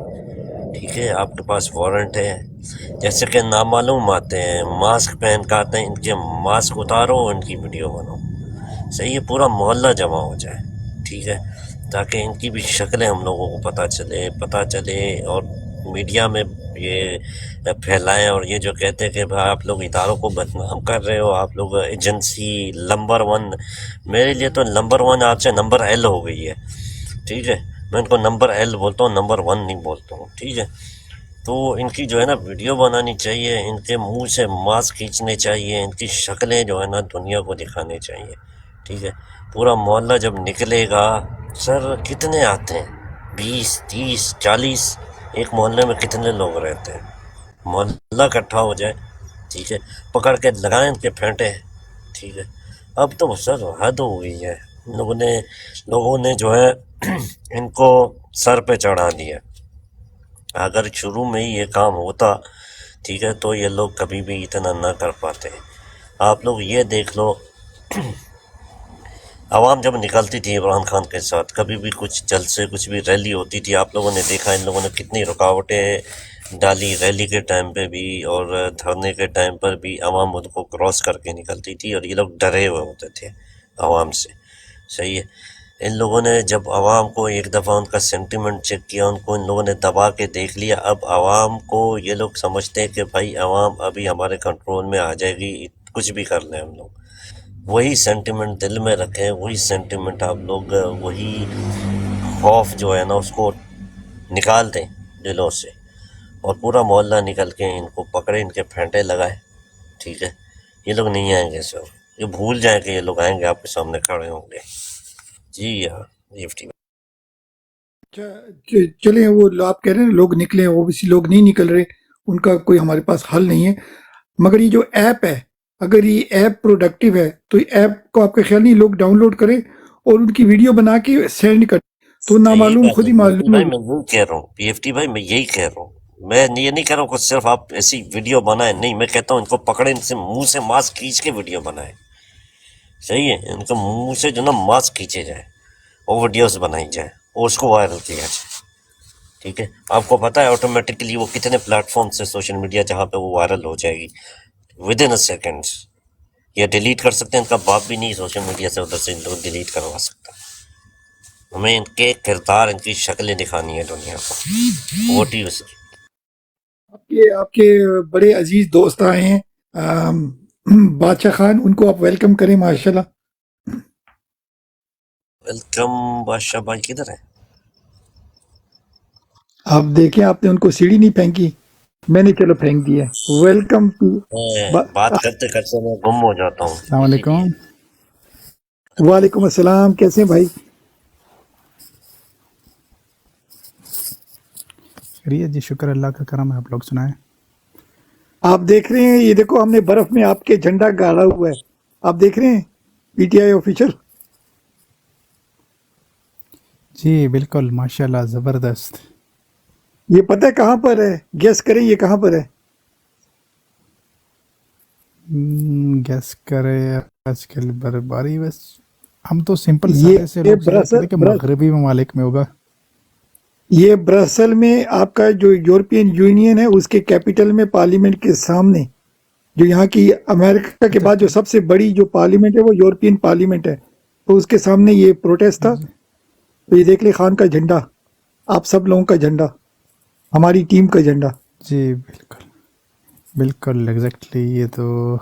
ٹھیک ہے، آپ کے پاس وارنٹ ہے. جیسے کہ نامعلوم آتے ہیں، ماسک پہن کے آتے ہیں، ان کے ماسک اتارو، ان کی ویڈیو بناؤ. صحیح ہے، پورا محلہ جمع ہو جائے. ٹھیک ہے، تاکہ ان کی بھی شکلیں ہم لوگوں کو پتہ چلے اور میڈیا میں یہ پھیلائیں. اور یہ جو کہتے ہیں کہ بھائی آپ لوگ اداروں کو بدنام کر رہے ہو، آپ لوگ ایجنسی نمبر 1، میرے لیے تو نمبر 1 آپ سے نمبر ایل ہو گئی ہے. ٹھیک ہے، میں ان کو نمبر ایل بولتا ہوں، نمبر 1 نہیں بولتا ہوں. ٹھیک ہے، تو ان کی جو ہے نا ویڈیو بنانی چاہیے، ان کے منہ سے ماسک کھینچنے چاہیے، ان کی شکلیں جو ہے نا دنیا کو دکھانے چاہیے. ٹھیک ہے، پورا محلہ جب نکلے گا، سر کتنے آتے ہیں، 20 30 40، ایک محلے میں کتنے لوگ رہتے ہیں، محلہ اکٹھا ہو جائے. ٹھیک ہے، پکڑ کے لگائیں ان کے پھینٹے. ٹھیک ہے، اب تو سر حد ہو گئی ہے. لوگوں نے جو ہے ان کو سر پہ چڑھا دیا. اگر شروع میں ہی یہ کام ہوتا، ٹھیک ہے، تو یہ لوگ کبھی بھی اتنا نہ کر پاتے. آپ لوگ یہ دیکھ لو، عوام جب نکلتی تھی عمران خان کے ساتھ، کبھی بھی کچھ جلسے، کچھ بھی ریلی ہوتی تھی، آپ لوگوں نے دیکھا ان لوگوں نے کتنی رکاوٹیں ڈالی ریلی کے ٹائم پہ بھی اور دھرنے کے ٹائم پر بھی. عوام ان کو کراس کر کے نکلتی تھی اور یہ لوگ ڈرے ہوئے ہوتے تھے عوام سے. صحیح ہے، ان لوگوں نے جب عوام کو ایک دفعہ ان کا سینٹیمنٹ چیک کیا، ان کو ان لوگوں نے دبا کے دیکھ لیا. اب عوام کو یہ لوگ سمجھتے ہیں کہ بھائی عوام ابھی ہمارے کنٹرول میں آ جائے گی، کچھ بھی کر لیں ہم لوگ. وہی سینٹیمنٹ دل میں رکھیں، وہی سینٹیمنٹ آپ لوگ، وہی خوف جو ہے نا اس کو نکال دیں دلوں سے، اور پورا محلہ نکل کے ان کو پکڑے، ان کے پھینٹے لگائے. ٹھیک ہے، یہ لوگ نہیں آئیں گے سر، یہ بھول جائیں کہ یہ لوگ آئیں گے، آپ کے سامنے کھڑے ہوں گے. جی ہاں، ایف چلیں، وہ آپ کہہ رہے ہیں لوگ نکلیں، اوبیسلی لوگ نہیں نکل رہے، ان کا کوئی ہمارے پاس حل نہیں ہے. مگر یہ جو ایپ ہے، اگر یہ ایپ پروڈکٹیو ہے تو یہ ایپ کو آپ کا خیال نہیں لوگ ڈاؤن لوڈ کریں اور ان کی ویڈیو بنا کے سینڈ کریں تو نامعلوم خود ہی معلوم بھائی میں یہی کہہ رہا ہوں، پی ایف ٹی بھائی میں یہی کہہ رہا ہوں. میں یہ نہیں کہہ رہا ہوں کہ صرف آپ ایسی ویڈیو بنائیں، نہیں، میں کہتا ہوں ان کو پکڑیں، ان سے منہ سے ماسک کھینچ کے ویڈیو بنائیں. صحیح ہے، ان کے منہ سے جو نا ماسک کھینچے جائیں اور ویڈیوز بنائی جائیں اور اس کو وائرل کیا جائے. ٹھیک ہے، آپ کو پتہ ہے آٹومیٹکلی وہ کتنے پلیٹ فارم سے سوشل میڈیا جہاں پہ وہ وائرل ہو جائے گی ود ان اے سیکنڈس. یہ ڈیلیٹ کر سکتے ہیں، ان کا باپ بھی نہیں سوشل میڈیا سے ادھر سے ان لوگ ڈیلیٹ کروا سکتا. ہمیں ان کے کردار، ان کی شکلیں دکھانی ہے دنیا کو، ووٹ ہی اس کی. آپ کے بڑے عزیز دوست آئے ہیں بادشاہ خان، ان کو آپ ویلکم کریں. ماشاءاللہ ویلکم. بادشاہ بھائی کدھر ہے؟ آپ دیکھیں، آپ نے ان کو سیڑھی نہیں پھینکی، میں نے چلو پھینک دیا. ویلکم بات کرتے کرتے میں گم ہو جاتا ہوں. السلام علیکم. وعلیکم السلام، کیسے ہیں بھائی؟ خیریت جی، شکر اللہ کا کرم ہے. آپ لوگ سنائیں. آپ دیکھ رہے ہیں، یہ دیکھو ہم نے برف میں آپ کے جھنڈا گاڑا ہوا ہے. آپ دیکھ رہے ہیں پی ٹی آئی آفیشل؟ جی بالکل ماشاءاللہ زبردست. یہ پتہ ہے کہاں پر ہے؟ گیس کریں یہ کہاں پر ہے؟ گیس کرے آج کل برباری بس ہم تو سمپل یہ سادے سے لوگ سمجھتے تھے کہ مغربی ممالک میں ہوگا. یہ برسل میں آپ کا جو یورپین یونین ہے اس کے کیپٹل میں پارلیمنٹ کے سامنے، جو یہاں کی امریکہ کے بعد جو سب سے بڑی جو پارلیمنٹ ہے وہ یورپین پارلیمنٹ ہے، تو اس کے سامنے یہ پروٹیسٹ تھا. تو یہ دیکھ لیں خان کا جھنڈا، آپ سب لوگوں کا جھنڈا، ہماری ٹیم کا جھنڈا. جی بالکل بالکل ایگزیکٹلی. یہ تو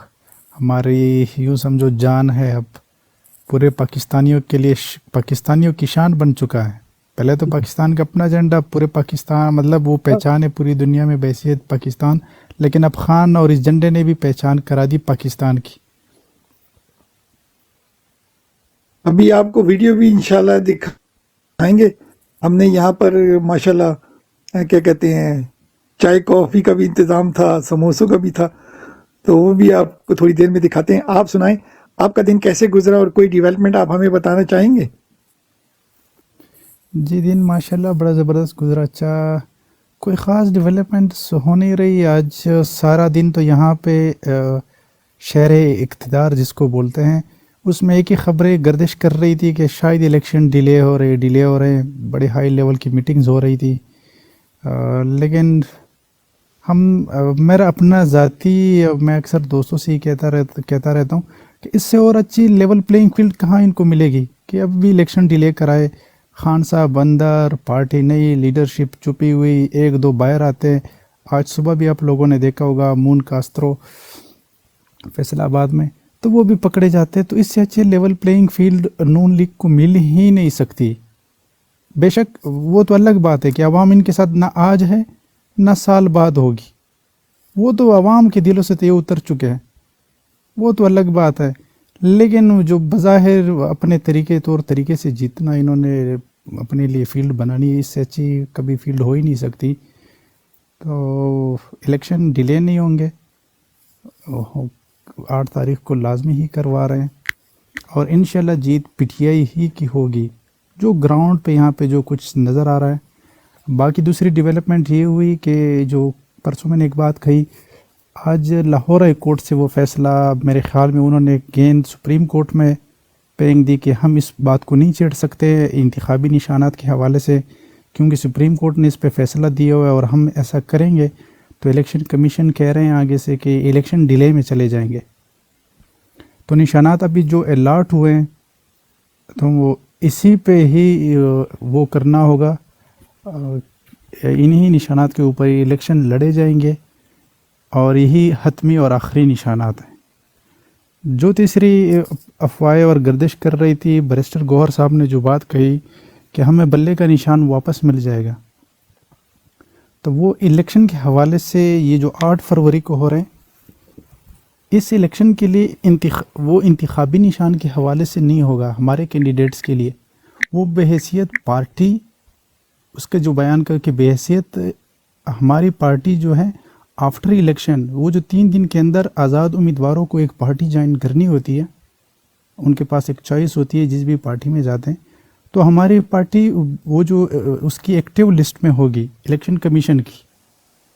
ہماری یوں سمجھو جان ہے، اب پورے پاکستانیوں کے لیے پاکستانیوں کی شان بن چکا ہے. پہلے تو پاکستان کا اپنا جھنڈا، پورے پاکستان مطلب وہ پہچان ہے پوری دنیا میں بحیثیت پاکستان، لیکن اب خان اور اس جھنڈے نے بھی پہچان کرا دی پاکستان کی. ابھی آپ کو ویڈیو بھی انشاءاللہ دکھائیں گے. ہم نے یہاں پر ماشاءاللہ کیا کہتے ہیں چائے کافی کا بھی انتظام تھا، سموسوں کا بھی تھا، تو وہ بھی آپ کو تھوڑی دیر میں دکھاتے ہیں. آپ سنائیں آپ کا دن کیسے گزرا اور کوئی ڈیولپمنٹ آپ ہمیں بتانا چاہیں گے؟ جی دن ماشاءاللہ بڑا زبردست گزرا. اچھا کوئی خاص ڈیولپمنٹس ہو نہیں رہی آج. سارا دن تو یہاں پہ شہر اقتدار جس کو بولتے ہیں اس میں ایک ہی خبریں گردش کر رہی تھی کہ شاید الیکشن ڈیلے ہو رہے ہیں. بڑے ہائی لیول کی میٹنگز ہو رہی تھی، لیکن میرا اپنا ذاتی، میں اکثر دوستوں سے ہی کہتا رہتا ہوں کہ اس سے اور اچھی لیول پلینگ فیلڈ کہاں ان کو ملے گی کہ اب بھی الیکشن ڈیلے کرائے. خان صاحب اندر، پارٹی نئی، لیڈرشپ چھپی ہوئی، ایک دو باہر آتے. آج صبح بھی آپ لوگوں نے دیکھا ہوگا مون کاسترو فیصل آباد میں، تو وہ بھی پکڑے جاتے. تو اس سے اچھے لیول پلینگ فیلڈ نون لیگ کو مل ہی نہیں سکتی. بے شک وہ تو الگ بات ہے کہ عوام ان کے ساتھ نہ آج ہے نہ سال بعد ہوگی، وہ تو عوام کے دلوں سے تو یہ اتر چکے ہیں، وہ تو الگ بات ہے. لیکن جو بظاہر اپنے طور طریقے سے جیتنا انہوں نے اپنے لیے فیلڈ بنانی ہے، اس سے اچھی کبھی فیلڈ ہو ہی نہیں سکتی. تو الیکشن ڈیلے نہیں ہوں گے، 8 تاریخ کو لازمی ہی کروا رہے ہیں، اور انشاءاللہ جیت پی ٹی آئی ہی کی ہوگی جو گراؤنڈ پہ یہاں پہ جو کچھ نظر آ رہا ہے. باقی دوسری ڈیولپمنٹ یہ ہوئی کہ جو پرسوں میں نے ایک بات کہی، آج لاہور ہائی کورٹ سے وہ فیصلہ میرے خیال میں انہوں نے گیند سپریم کورٹ میں پھینک دی کہ ہم اس بات کو نہیں چھیڑ سکتے انتخابی نشانات کے حوالے سے، کیونکہ سپریم کورٹ نے اس پہ فیصلہ دیا ہوا ہے، اور ہم ایسا کریں گے تو الیکشن کمیشن کہہ رہے ہیں آگے سے کہ الیکشن ڈیلے میں چلے جائیں گے. تو نشانات ابھی جو الاٹ ہوئے ہیں تو وہ اسی پہ ہی وہ کرنا ہوگا، انہی نشانات کے اوپر ہی الیکشن لڑے جائیں گے، اور یہی حتمی اور آخری نشانات ہیں. جو تیسری افواہیں اور گردش کر رہی تھی، بیرسٹر گوہر صاحب نے جو بات کہی کہ ہمیں بلے کا نشان واپس مل جائے گا، تو وہ الیکشن کے حوالے سے یہ جو 8 فروری کو ہو رہے ہیں، اس الیکشن کے لیے وہ انتخابی نشان کے حوالے سے نہیں ہوگا ہمارے کینڈیڈیٹس کے لیے. وہ بحیثیت پارٹی، اس کے جو بیان کر کے بحیثیت ہماری پارٹی جو ہے آفٹر الیکشن، وہ جو 3 دن کے اندر آزاد امیدواروں کو ایک پارٹی جوائن کرنی ہوتی ہے، ان کے پاس ایک چوائس ہوتی ہے جس بھی پارٹی میں جاتے ہیں، تو ہماری پارٹی وہ جو اس کی ایکٹیو لسٹ میں ہوگی الیکشن کمیشن کی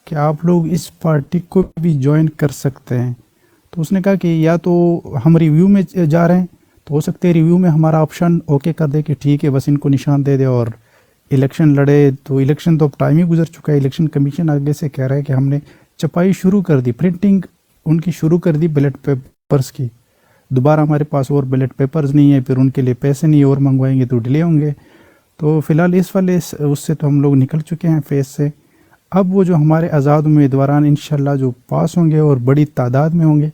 کہ آپ لوگ اس پارٹی کو بھی جوائن کر سکتے ہیں. تو اس نے کہا کہ یا تو ہم ریویو میں جا رہے ہیں، تو ہو سکتا ہے ریویو میں ہمارا آپشن اوکے کر دے کہ ٹھیک ہے بس ان کو نشان دے دے اور الیکشن لڑے. تو الیکشن تو اب ٹائم ہی گزر چکا ہے. الیکشن کمیشن آگے سے کہہ رہا ہے کہ ہم نے چھپائی شروع کر دی، پرنٹنگ ان کی شروع کر دی بیلٹ پیپرز کی. دوبارہ ہمارے پاس اور بیلٹ پیپرز نہیں ہیں، پھر ان کے لیے پیسے نہیں اور منگوائیں گے تو ڈیلے ہوں گے. تو فی الحال اس والے اس سے تو ہم لوگ نکل چکے ہیں فیس سے. اب وہ جو ہمارے آزاد امیدواران انشاءاللہ جو پاس ہوں گے اور بڑی تعداد میں ہوں گے،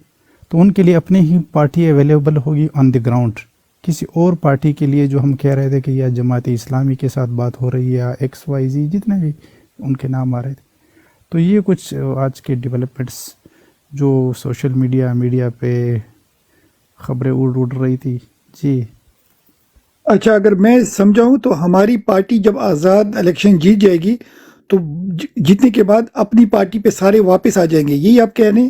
تو ان کے لیے اپنی ہی پارٹی اویلیبل ہوگی آن دی گراؤنڈ. کسی اور پارٹی کے لیے جو ہم کہہ رہے تھے کہ یا جماعت اسلامی کے ساتھ بات ہو رہی ہے یا XYZ جتنے بھی ان کے نام آ رہے تھے. تو یہ کچھ آج کے ڈیولپمنٹس جو سوشل میڈیا پہ خبریں اڑ رہی تھی. جی اچھا، اگر میں سمجھاؤں تو ہماری پارٹی جب آزاد الیکشن جیت جائے گی تو جیتنے کے بعد اپنی پارٹی پہ سارے واپس آ جائیں گے، یہی آپ کہہ رہے ہیں؟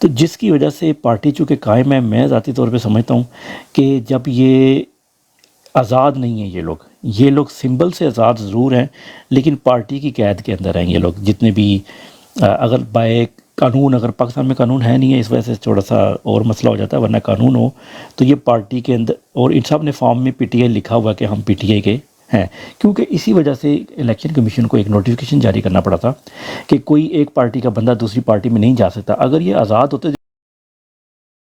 تو جس کی وجہ سے پارٹی چونکہ قائم ہے، میں ذاتی طور پہ سمجھتا ہوں کہ جب یہ آزاد نہیں ہیں یہ لوگ سمبل سے آزاد ضرور ہیں لیکن پارٹی کی قید کے اندر ہیں یہ لوگ، جتنے بھی اگر بائے قانون، اگر پاکستان میں قانون ہے نہیں ہے اس وجہ سے تھوڑا سا اور مسئلہ ہو جاتا ہے، ورنہ قانون ہو تو یہ پارٹی کے اندر، اور ان سب نے فارم میں پی ٹی آئی لکھا ہوا کہ ہم پی ٹی آئی کے ہیں، کیونکہ اسی وجہ سے الیکشن کمیشن کو ایک نوٹیفیکیشن جاری کرنا پڑا تھا کہ کوئی ایک پارٹی کا بندہ دوسری پارٹی میں نہیں جا سکتا۔ اگر یہ آزاد ہوتے